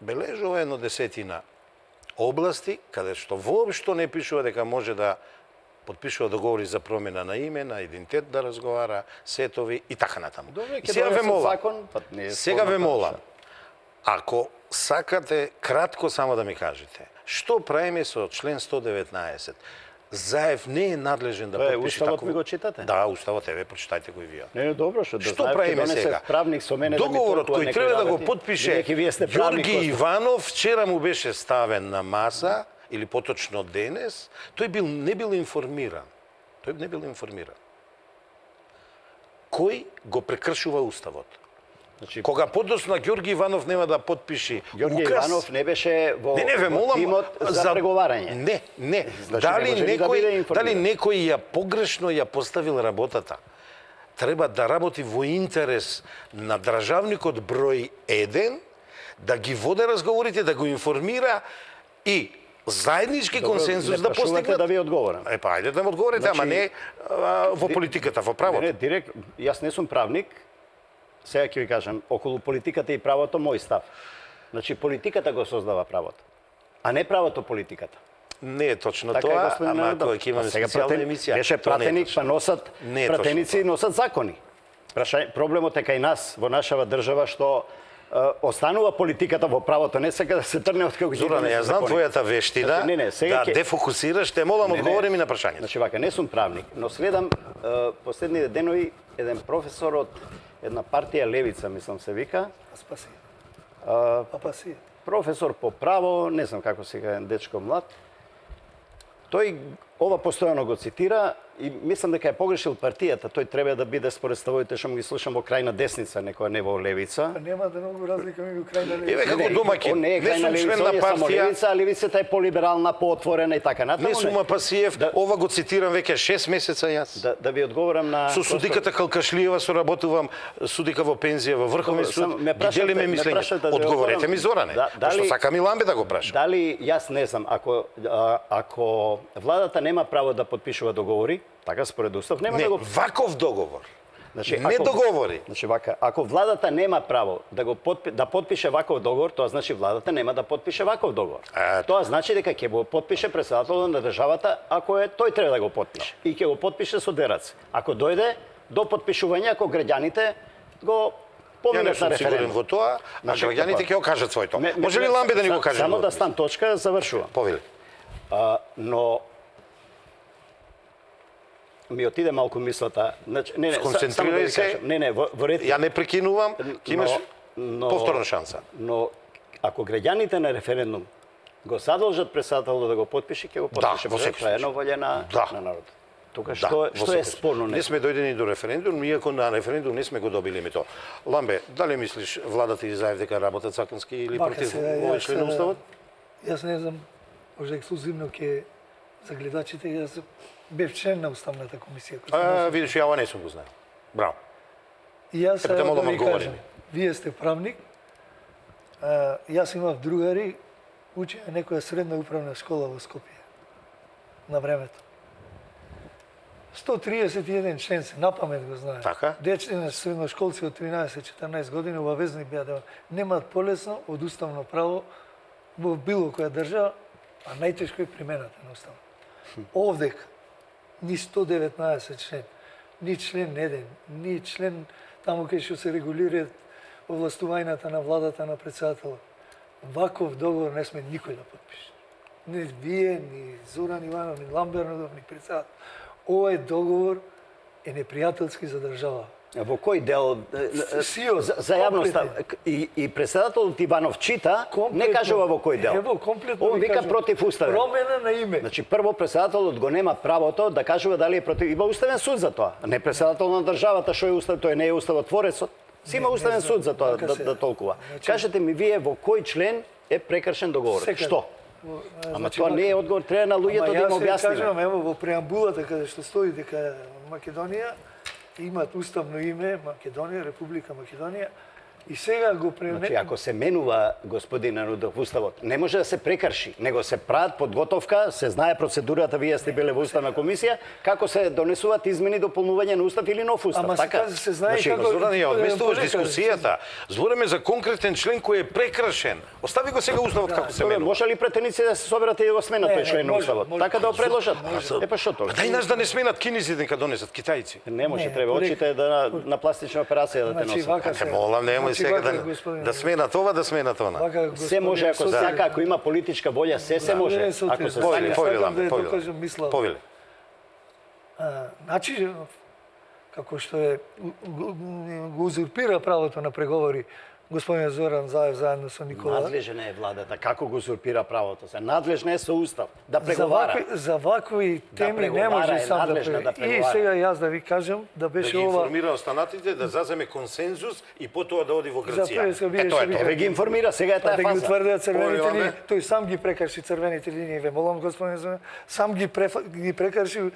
Speaker 1: бележува едно десетина области каде што воопшто не пишува дека може да подпишува договори за промена на име, на идентитет да разговара, сетови и така натаму. И сега ве молам, сега ве молам, ако сакате кратко само да ми кажете, Што правиме со член 119? Заев не е надлежен да
Speaker 2: Тоа е
Speaker 1: подпише
Speaker 2: Уставот,
Speaker 1: такво.
Speaker 2: ми го читате?
Speaker 1: Да, Уставот, еве, прочитајте го и вие.
Speaker 2: Не, добро, што да
Speaker 1: Што
Speaker 2: знаев,
Speaker 1: правиме
Speaker 2: ќе донесе
Speaker 1: сега?
Speaker 2: правник со мене
Speaker 1: Договорот
Speaker 2: да ми
Speaker 1: кој треба да го подпише
Speaker 2: бидејќи вие сте правник,
Speaker 1: Ѓорги
Speaker 2: Костов.
Speaker 1: Иванов вчера му беше ставен на маса, или поточно денес, тој не бил информиран. Тој не бил информиран. Кој го прекршува Уставот?
Speaker 2: Значи,
Speaker 1: Кога подоцна Ѓорги Иванов нема да подпише
Speaker 2: Ѓорги
Speaker 1: указ...
Speaker 2: Иванов не беше во,
Speaker 1: ве
Speaker 2: во
Speaker 1: молам
Speaker 2: тимот за преговарање.
Speaker 1: Не.
Speaker 2: Значи, не може ли да биде информиран?
Speaker 1: Дали некој ја погрешно ја поставил работата? Треба да работи во интерес на државникот број 1, да ги воде разговорите, да го информира и заеднички консензус да постигнат.
Speaker 2: да ви одговорам.
Speaker 1: Па, ајде да му одговорите, ама не во политиката, во правото.
Speaker 2: Не, директ, јас не сум правник. Сега ќе ви кажам, околу политиката и правото мој став. Значи, политиката го создава правото, а не правото политиката.
Speaker 1: Не е точно
Speaker 2: Така
Speaker 1: тоа,
Speaker 2: господин
Speaker 1: ама
Speaker 2: Ненадов.
Speaker 1: кога ќе имаме
Speaker 2: Сега
Speaker 1: специјална
Speaker 2: пратен-
Speaker 1: емисија.
Speaker 2: Беше
Speaker 1: тоа не е
Speaker 2: пратеник,
Speaker 1: точно.
Speaker 2: па носат
Speaker 1: Не е
Speaker 2: пратеници и
Speaker 1: точно
Speaker 2: носат закони. Проблемот е кај нас, во нашава држава, што останува политиката во правото, не сека да се трне од како
Speaker 1: Зоране, ја знам твојата вештина,
Speaker 2: Значи, сега
Speaker 1: да дефокусираш, те молам, одговори ми на прашањето.
Speaker 2: Значи, вака, не сум правник, но следам последните денови еден професор од една партија Левица, мислам се вика,
Speaker 3: Спаси.
Speaker 2: а,
Speaker 3: Папаси.
Speaker 2: професор по право, не знам како сега е дечко млад, тој ова постојано го цитира и мислам дека е погрешил партијата. Тој треба да биде според ставовите што му ги слушам во крајна десница, некоја не во левица.
Speaker 3: Па нема да многу разлика меѓу крајна левица.
Speaker 1: Еве како домаќин,
Speaker 2: Он не е
Speaker 1: не
Speaker 2: крајна
Speaker 1: сум
Speaker 2: левица,
Speaker 1: член на
Speaker 2: он е само
Speaker 1: партија,
Speaker 2: левица, а левицата е полиберална, поотворена и така натаму.
Speaker 1: не сум Апасиев,
Speaker 2: Да.
Speaker 1: ова го цитирам веќе 6 месеца јас.
Speaker 2: Да ви одговорам на
Speaker 1: Со судиката Калкашлиева соработувам, судика во пензија во Врховен
Speaker 2: Добро,
Speaker 1: суд,
Speaker 2: само ме
Speaker 1: ги
Speaker 2: прашате-
Speaker 1: делиме
Speaker 2: ме
Speaker 1: мислење.
Speaker 2: прашате да ви
Speaker 1: Одговорете
Speaker 2: одговорам.
Speaker 1: ми, Зоране,
Speaker 2: Дали-
Speaker 1: што сакам и Ламбе да го прашам.
Speaker 2: Дали јас не знам, ако владата нема право да подпишува договори, така според устав нема
Speaker 1: Не,
Speaker 2: да го
Speaker 1: ваков договор.
Speaker 2: Значи,
Speaker 1: Не договори.
Speaker 2: Значи вака, ако владата нема право да го да подпише ваков договор, тоа значи владата нема да подпише ваков договор. Тоа значи дека ќе го подпише председателот на државата, ако е тој треба да го подпише. И ќе го подпише со две раце. Ако дојде до подпишување, ако граѓаните го
Speaker 1: Ја не
Speaker 2: поминат на
Speaker 1: сум сигурен
Speaker 2: референдум.
Speaker 1: во тоа, а
Speaker 2: Значи,
Speaker 1: граѓаните
Speaker 2: така.
Speaker 1: ќе го кажат своето. Може ли Ламбе да ни го каже?
Speaker 2: Само да стан точка, завршувам.
Speaker 1: Повели.
Speaker 2: Но ми отиде малку мислата. Значи, не,
Speaker 1: Сконцентрирај
Speaker 2: само да ви
Speaker 1: се.
Speaker 2: кажам. Не, во ред.
Speaker 1: Ја не прекинувам, ќе имаш повторна шанса.
Speaker 2: Но ако граѓаните на референдум го задолжат председателот да го подпише, ќе го подпише.
Speaker 1: во секој
Speaker 2: тоа е едно волја на народот. Тука што е спорно?
Speaker 1: Не сме дојдени до референдум, иако на референдум не сме го добили името. Ламбе, дали мислиш владата и Заев дека работат законски или против овој член на уставот?
Speaker 3: Јас не знам, може ексклузивно ќе за гледачите, јас бев член на уставната комисија.
Speaker 1: Видиш, ја ова не сум го знаел. Браво.
Speaker 3: И јас
Speaker 1: Епте,
Speaker 3: да
Speaker 1: молам,
Speaker 3: ви
Speaker 1: одговори
Speaker 3: кажам,
Speaker 1: ми.
Speaker 3: вие сте правник, јас имав другари, учеа некоја средна управна школа во Скопје на времето. 131 член се, напамет го знае.
Speaker 1: Така?
Speaker 3: Дече на средношколци од 13-14 години обавезни беа да немаат полесно од уставно право во било која држава, а најтешко е примената на уставот. Овдека ни 119 член, ни член 1, ни член таму кај што се регулираат овластувањата на владата на председателот. Ваков договор не сме никој да подпише. Ни вие, ни Зоран Иванов, ни Ламбернодов, ни председател. Овој договор е непријателски за држава.
Speaker 2: Во кој дел
Speaker 3: Сиот,
Speaker 2: за јавноста и председателот Иванов чита, не кажува во кој дел.
Speaker 3: Ево, комплетно
Speaker 2: Он
Speaker 3: ви
Speaker 2: вика
Speaker 3: кажам.
Speaker 2: против уставен.
Speaker 3: Промена на име.
Speaker 2: Значи прво председателот го нема правото да кажува дали е против. Има уставен суд за тоа. Не председател на државата што е устав, тој не е уставотворецот. Си има уставен суд за тоа да толкува. Кажете ми вие во кој член е прекршен договорот? Што? Ама тоа не е одговор, треба на луѓето да им
Speaker 3: објасниме. Јас
Speaker 2: објасниме.
Speaker 3: кажам, ево во преамбулата каде што стои дека Македонија имаат уставно име Македонија, Република Македонија, и сега го
Speaker 2: Значи, ако се менува господин Ненадов уставот, не може да се прекрши, него се прават подготовка, се знае процедурата, вие сте биле во уставна комисија, како се донесуваат измени дополнување на устав или нов устав,
Speaker 3: Ама
Speaker 2: така?
Speaker 3: се знае
Speaker 2: Значи,
Speaker 3: како...
Speaker 1: Зоран, ја одместуваш
Speaker 3: Понекад,
Speaker 1: дискусијата. Збориме за конкретен член кој е прекршен. Остави го сега уставот како се
Speaker 2: Добре,
Speaker 1: менува.
Speaker 2: може ли претеници да се соберат и да го сменат тој член на
Speaker 3: може,
Speaker 2: уставот?
Speaker 3: може.
Speaker 2: Така да го предложат? Е па што тоа?
Speaker 1: Дај нас да не сменат кинези дека донесат китајци.
Speaker 2: Не може,
Speaker 3: Не,
Speaker 2: треба
Speaker 3: порек-
Speaker 2: очите да на пластична операција да те
Speaker 3: Значи,
Speaker 2: носат.
Speaker 3: вака
Speaker 1: Те
Speaker 3: се...
Speaker 1: молам, немој Овој сега
Speaker 3: вака, господине,
Speaker 1: да сменат ова, да сменат она.
Speaker 3: вака,
Speaker 2: Се може ако
Speaker 3: господине,
Speaker 2: сака, ако има политичка волја, се може.
Speaker 3: Не, Сотир,
Speaker 2: Ако се
Speaker 1: Повели,
Speaker 2: сака.
Speaker 1: повели,
Speaker 3: сакам да ја
Speaker 1: повели.
Speaker 3: докажам мисла.
Speaker 1: Повели.
Speaker 3: Значи, како што е, го узурпира правото на преговори господин Зоран Заев заедно со Никола.
Speaker 2: Надлежна е владата. Како го узурпира правото се? Надлежна е со устав да преговара.
Speaker 3: За вакви теми не
Speaker 2: преговара
Speaker 3: може
Speaker 2: е
Speaker 3: сам да
Speaker 2: надлежна да
Speaker 3: преговара. И
Speaker 2: преговара.
Speaker 3: сега јас да ви кажам да
Speaker 1: Да
Speaker 3: беше
Speaker 1: ги
Speaker 3: ова
Speaker 1: информира останатите, да заземе консензус и потоа да оди во
Speaker 3: за
Speaker 1: Грција.
Speaker 3: преско
Speaker 1: Тоа е
Speaker 3: бидеше
Speaker 1: тоа.
Speaker 2: Ве ги информира, сега е
Speaker 3: па
Speaker 2: таа
Speaker 3: да ги
Speaker 2: фаза.
Speaker 3: утврдеа црвените
Speaker 1: Повелам,
Speaker 3: линии.
Speaker 1: бе.
Speaker 3: Тој сам ги прекрши црвените линии, ве молам господин Зоран, сам ги прекрши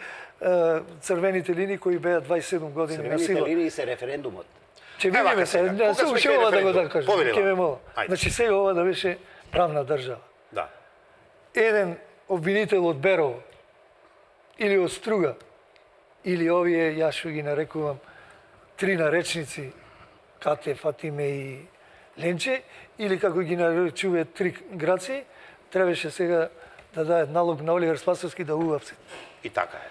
Speaker 3: црвените линии кои беа 27 години на
Speaker 2: Црвените
Speaker 3: сила.
Speaker 2: линии се референдумот.
Speaker 3: Ќе
Speaker 1: вака
Speaker 3: видиме се,
Speaker 1: сега,
Speaker 3: не
Speaker 1: кога
Speaker 3: се
Speaker 1: сме
Speaker 3: уште
Speaker 1: кај
Speaker 3: ова да го
Speaker 1: референдум?
Speaker 3: да кажам.
Speaker 1: Повели
Speaker 3: Ќе ве
Speaker 1: вам.
Speaker 3: молам.
Speaker 1: Ајде.
Speaker 3: Значи сега ова да беше правна држава.
Speaker 1: Да.
Speaker 3: Еден обвинител од Берово или од Струга или овие, јас што ги нарекувам, три наречници, Кате, Фатиме и Ленче, или како ги наречуваат три граци, требаше сега да даде налог на Оливер Спасовски да уапсат.
Speaker 1: И така е.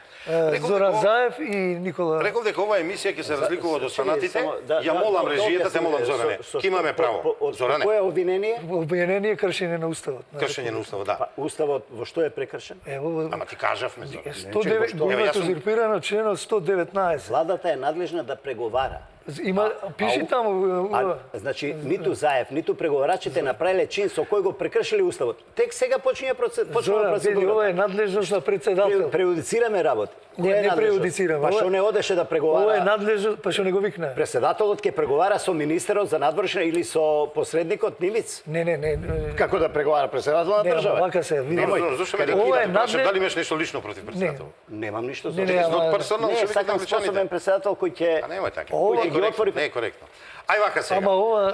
Speaker 3: Зоран Заев и Никола.
Speaker 1: Реков дека оваа емисија ќе се разликува од останатите.
Speaker 2: Само
Speaker 1: Ја молам режијата, те молам Зоране. Ки имаме право. Зоране,
Speaker 2: Кој е обвинение?
Speaker 3: Обвинение кршење на уставот.
Speaker 1: кршење на уставот, да.
Speaker 2: Па, уставот во што е прекршен?
Speaker 3: Ево,
Speaker 1: Ама ти кажавме Зоране.
Speaker 3: 109 го
Speaker 1: Ево,
Speaker 3: имат
Speaker 1: јас сум-
Speaker 3: узурпирано членот 119.
Speaker 2: Владата е надлежна да преговара.
Speaker 3: Има пиши таму
Speaker 2: Значи, ниту Заев, ниту преговарачите направиле чин со кој го прекршиле уставот. Тек сега почнува
Speaker 3: Зоран, види, ова
Speaker 2: процедура.
Speaker 3: е надлежност на председател.
Speaker 2: Преюдицираме работа.
Speaker 3: Не,
Speaker 2: Кој е
Speaker 3: не
Speaker 2: надлежност?
Speaker 3: преюдицираме.
Speaker 2: Па што не одеше да
Speaker 3: Ова е
Speaker 2: преговара?
Speaker 3: надлежност, па што не го викна.
Speaker 2: Преседателот ќе преговара со министерот за надворешна или со посредникот Нивиц?
Speaker 3: Не.
Speaker 2: Како да преговара преседател на
Speaker 3: Не, ама
Speaker 2: држава?
Speaker 3: вака се, види.
Speaker 1: Зоране, зашто ме
Speaker 3: Ова е
Speaker 1: да прашам
Speaker 3: надлеж-
Speaker 1: дали имаш нешто лично против председател?
Speaker 2: Немам ништо за
Speaker 3: Не,
Speaker 2: тоа.
Speaker 3: не,
Speaker 1: Not
Speaker 3: ама-
Speaker 1: personal,
Speaker 2: Не,
Speaker 1: што викат
Speaker 2: сакам
Speaker 1: англичаните.
Speaker 2: способен преседател кој ќе
Speaker 1: А немој така.
Speaker 3: Ова
Speaker 1: Не е
Speaker 2: ги
Speaker 1: коректно,
Speaker 2: отвори-
Speaker 1: не е коректно. Ај вака сега.
Speaker 3: Ама ова,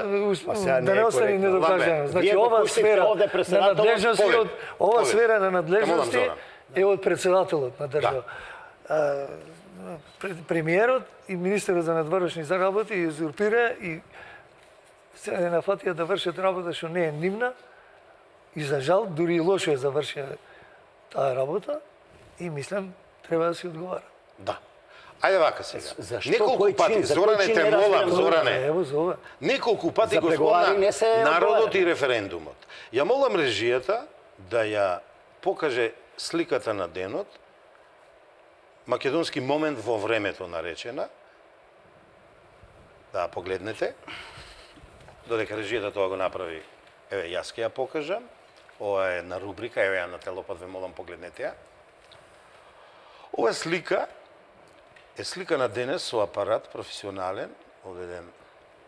Speaker 2: сега
Speaker 3: да
Speaker 2: не
Speaker 3: не
Speaker 2: е
Speaker 3: остане
Speaker 2: коректно.
Speaker 3: недокажано.
Speaker 1: Ламбе,
Speaker 3: Значи,
Speaker 2: вие го
Speaker 3: ова
Speaker 2: пуштивте
Speaker 3: сфера
Speaker 2: овде
Speaker 3: на
Speaker 2: председателот,
Speaker 3: надлежности,
Speaker 1: повели,
Speaker 3: ова
Speaker 1: повели.
Speaker 3: сфера на
Speaker 1: Те
Speaker 3: надлежности
Speaker 1: молам,
Speaker 3: е од председателот на држава. Премиерот и министерот за надворешни работи узурпира и се нафатија да вршат работа што не е нивна и за жал дури и лошо е завршија таа работа и мислам треба да си одговара.
Speaker 1: Да. Ајде вака сега.
Speaker 2: Зашто?
Speaker 1: Неколку
Speaker 2: Кој
Speaker 1: пати,
Speaker 2: чин? За кој
Speaker 1: Зоране,
Speaker 2: чин
Speaker 1: те
Speaker 2: не
Speaker 1: молам,
Speaker 2: разбирам,
Speaker 1: Зоране.
Speaker 3: Ево за ова.
Speaker 1: Неколку пати
Speaker 2: За
Speaker 1: го
Speaker 2: преговари
Speaker 1: спомна
Speaker 2: не се
Speaker 1: народот
Speaker 2: одговара.
Speaker 1: и референдумот. Ја молам режијата да ја покаже сликата на денот, македонски момент во времето наречена, да ја погледнете, додека режијата тоа го направи, еве јас ќе ја покажам, ова е на рубрика, еве ја на телопат ве молам погледнете ја. Ова слика е слика на денес со апарат професионален од еден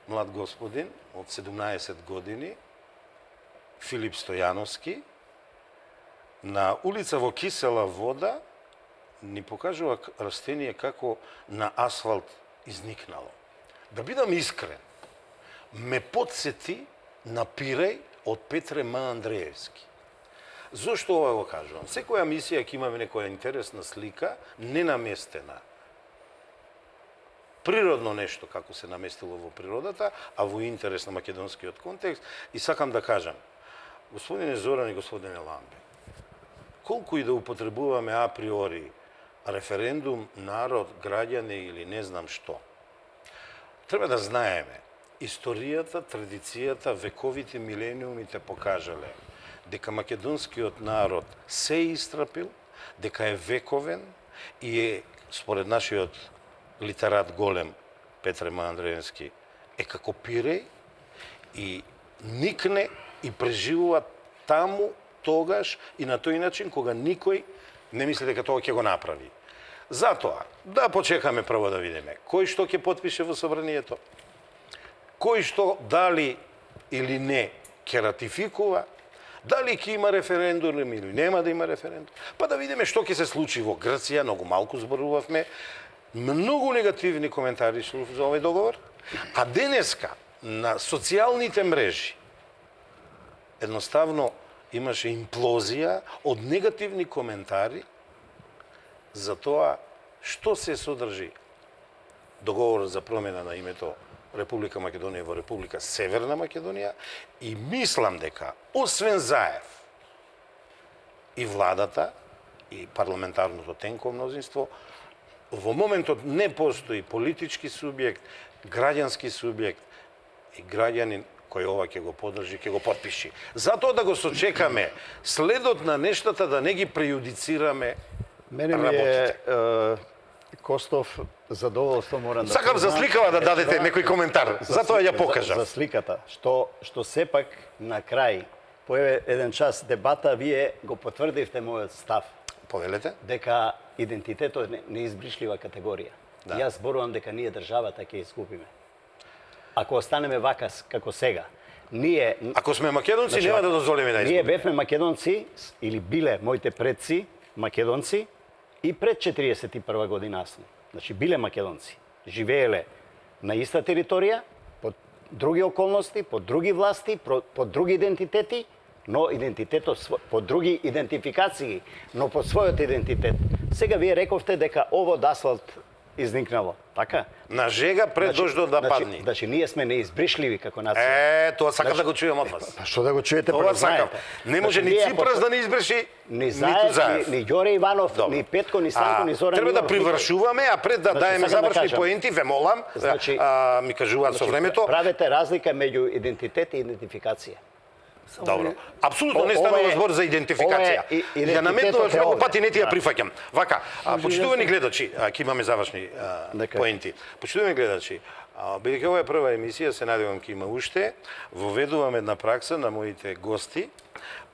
Speaker 1: млад господин од 17 години, Филип Стојановски, на улица во Кисела вода ни покажува растение како на асфалт изникнало. Да бидам искрен, ме подсети на Пиреј од Петре М. Андреевски. Зошто ова го кажувам? Секоја мисија ќе имаме некоја интересна слика, ненаместена. Природно нешто како се наместило во природата, а во интерес на македонскиот контекст. И сакам да кажам, господине Зоран и господине Ламбе, колку и да употребуваме априори референдум, народ, граѓани или не знам што, треба да знаеме, историјата, традицијата, вековите, милениумите покажале дека македонскиот народ се истрапил, дека е вековен и е, според нашиот литерат голем Петре М. Андреевски, е како Пиреј и никне и преживува таму, тогаш и на тој начин кога никој не мисли дека тоа ќе го направи. Затоа, да почекаме прво да видиме кој што ќе потпише во собранието, кој што дали или не ќе ратификува, дали ќе има референдум или нема да има референдум, па да видиме што ќе се случи во Грција, многу малку зборувавме, многу негативни коментари за овој договор, а денеска на социјалните мрежи едноставно имаше имплозија од негативни коментари за тоа што се содржи договорот за промена на името Република Македонија во Република Северна Македонија и мислам дека освен Заев и владата и парламентарното тенко мнозинство во моментот не постои политички субјект, граѓански субјект, и граѓанин кој ова ќе го поддржи, ќе го потпиши. Затоа да го сочекаме следот на нештата, да не ги прејудицираме
Speaker 2: Мене ми е Костов задоволство морам да
Speaker 1: Сакам за сликава да дадете некој коментар, затоа ја покажав.
Speaker 2: За сликата, што сепак на крај појаве еден час дебата, вие го потврдивте мојот став.
Speaker 1: Повелете?
Speaker 2: Дека идентитетот е неизбришлива категорија.
Speaker 1: Да.
Speaker 2: Јас зборувам дека ние државата ќе изгубиме. Ако останеме вака како сега, ние...
Speaker 1: Ако сме македонци, нема да дозволиме да
Speaker 2: Ние
Speaker 1: изгубиме.
Speaker 2: бевме македонци, или биле моите предци македонци, и пред 41 година сме. Значи, биле македонци. Живееле на иста територија, под други околности, под други власти, под други идентитети, но идентитетот, под други идентификации, но под својот идентитет. Сега вие рековте дека ово од асфалт изникнало, така?
Speaker 1: На жега пред дождот да падни.
Speaker 2: Значи, ние сме неизбришливи како нација.
Speaker 1: Тоа сакам да го чујам од вас.
Speaker 2: Па што да го чуете,
Speaker 1: Ова
Speaker 2: па
Speaker 1: сакам.
Speaker 2: знаете.
Speaker 1: Не може ни
Speaker 2: Ние
Speaker 1: Ципрас да не избреши,
Speaker 2: Ни
Speaker 1: ниту
Speaker 2: Заев,
Speaker 1: Заев.
Speaker 2: ни Ѓоре Иванов,
Speaker 1: Добро.
Speaker 2: ни Петко, ни Станко, ни Зоран
Speaker 1: Треба да
Speaker 2: Иванов,
Speaker 1: привршуваме, а пред да
Speaker 2: Значи,
Speaker 1: даеме
Speaker 2: сакам да
Speaker 1: завршни
Speaker 2: кажам.
Speaker 1: поенти, ве молам,
Speaker 2: Значи,
Speaker 1: ми кажуваат со времето.
Speaker 2: Правете разлика меѓу идентитет и идентификација.
Speaker 1: Добро. Апсолутно не
Speaker 2: Ова
Speaker 1: станува
Speaker 2: е-
Speaker 1: збор за идентификација.
Speaker 2: ова е
Speaker 1: Ја наметнуваш
Speaker 2: идентитетот е
Speaker 1: многу
Speaker 2: овде.
Speaker 1: пати, не ти ја
Speaker 2: Да.
Speaker 1: прифаќам. Вака, почитувани гледачи, ќе имаме завршни
Speaker 2: Нека.
Speaker 1: поенти. Почитувани гледачи, бидејќи ова е прва емисија, се надевам ќе има уште, воведувам една пракса на моите гости,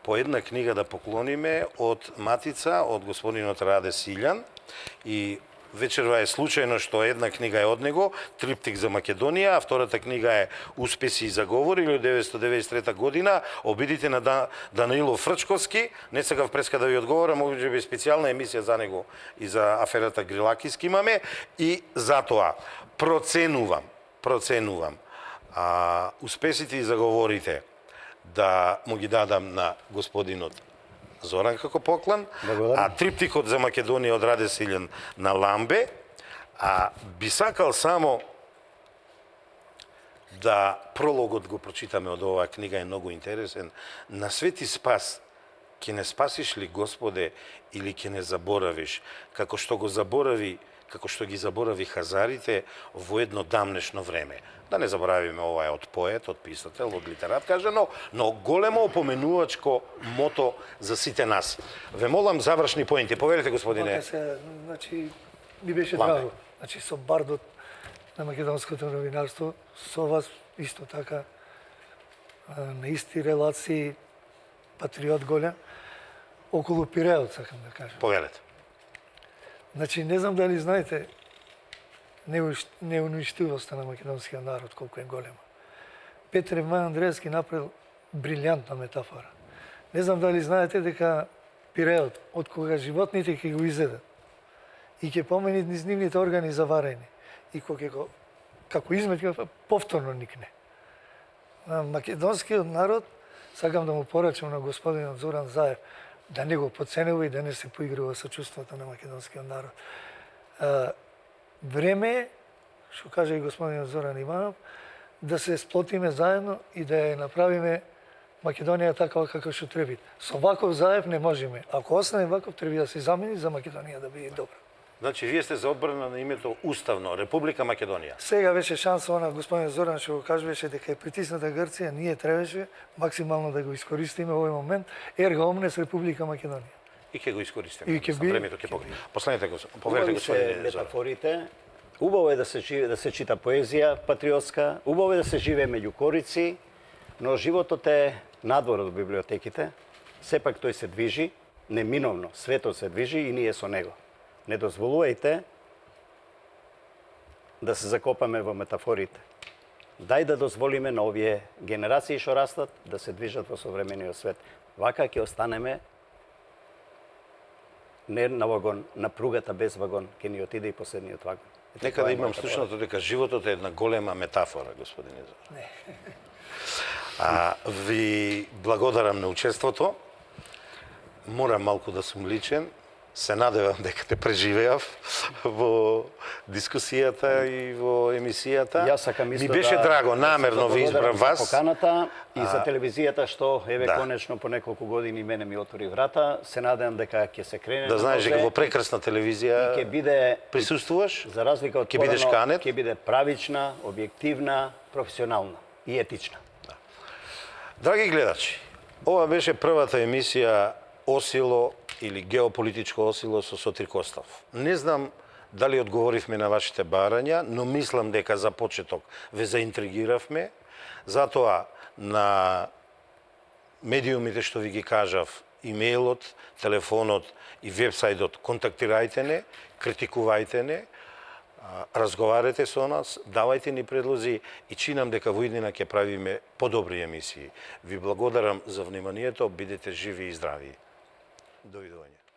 Speaker 1: по една книга да поклониме од Матица, од господинот Раде Силјан, и вечерва е случајно што една книга е од него, Триптик за Македонија, а втората книга е Успеси и заговори, 1993 година, обидите на Данаило Фрчковски. Не сакав преска да ви одговорам, може би специјална емисија за него и за аферата Грилакиски имаме, и затоа проценувам, успесите и заговорите да му ги дадам на господинот Зоран како поклон,
Speaker 2: Благодарам.
Speaker 1: а триптикот за Македонија од Раде Силјан на Ламбе, а би сакал само да прологот го прочитаме од оваа книга, е многу интересен. На Свети Спас, ќе не спасиш ли, Господе, или ќе не заборавиш, како што ги заборави хазарите во едно дамнешно време. Да не заборавиме, ова е од поет, од писател, од литерат кажано, но големо опоменувачко мото за сите нас. Ве молам завршни поенти. Повелете, господине.
Speaker 3: Вака се, значи, ми беше
Speaker 1: Ламбе.
Speaker 3: драго. Значи, со бардот на македонското новинарство, со вас исто така, на исти релации, патриот голем, околу Пиреот, сакам да кажам.
Speaker 1: Повелете.
Speaker 3: Значи, не знам дали знаете неуништивоста на македонскиот народ, колку е голема. Петре Мај Андреевски направил брилјантна метафора. Не знам дали знаете дека Пиреот, од кога животните ќе го изедат и ќе помени низ нивните органи заварени, и кога ќе го, како изметка, повторно никне. На македонскиот народ, сакам да му порачам на господинот Зоран Заев, да не го подценува и да не се поигрува со чувството на македонскиот народ. Време е, што каже и господинот Зоран Иванов, да се сплотиме заедно и да ја направиме Македонија такава како што треба. Со ваков Заев не можеме. Ако остане ваков, треба да се замени за Македонија да биде добра.
Speaker 1: Значи, вие сте за одбрана на името Уставно, Република Македонија.
Speaker 3: Сега беше шанса на господин Зоран што го кажуваше дека е притисната Грција, ние требаше максимално да го искористиме овој момент, ерго омнес Република Македонија.
Speaker 1: И ќе го искористиме.
Speaker 3: И ќе
Speaker 1: Со
Speaker 3: би-
Speaker 1: времето ќе покаже. Последните повелете,
Speaker 2: Убави се
Speaker 1: господине Зоран.
Speaker 2: метафорите. Убаво е да се чита поезија патриотска, убаво е да се живее меѓу корици, но животот е надвор од библиотеките. Сепак тој се движи, неминовно, светот се движи и ние со него. Не дозволувајте да се закопаме во метафорите. Дај да дозволиме на овие генерации што растат да се движат во современиот свет. Вака ќе останеме не на вагон, на пругата без вагон, ќе ни отиде и последниот вагон.
Speaker 1: Нека
Speaker 2: Тоа
Speaker 1: да
Speaker 2: е
Speaker 1: имам
Speaker 2: мојата
Speaker 1: слушнато дека животот е една голема метафора, господине Зоран. Ви благодарам на учеството. Морам малку да сум личен. Се надевам дека те преживеав во дискусијата и во емисијата.
Speaker 2: Јас сакам исто
Speaker 1: Ми беше драго, намерно ви избрав
Speaker 2: за
Speaker 1: вас.
Speaker 2: поканата и за телевизијата што еве
Speaker 1: Да.
Speaker 2: конечно по неколку години мене ми отвори врата. Се надевам дека ќе се крене.
Speaker 1: Да знаеш дека
Speaker 2: напред
Speaker 1: во прекрасна телевизија
Speaker 2: ќе биде
Speaker 1: присуствуваш.
Speaker 2: за разлика од
Speaker 1: ќе бидеш канет.
Speaker 2: ќе биде правична, објективна, професионална. и етична.
Speaker 1: Драги гледачи, ова беше првата емисија Осило или геополитичко осило со Сотир Костов. Не знам дали одговоривме на вашите барања, но мислам дека за почеток ве заинтригиравме. Затоа на медиумите што ви ги кажав, имејлот, телефонот и вебсајтот, контактирајте не, критикувајте не, разговарете со нас, давајте ни предлози и чинам дека во иднина ќе правиме подобри емисии. Ви благодарам за вниманието, бидете живи и здрави. Довидување.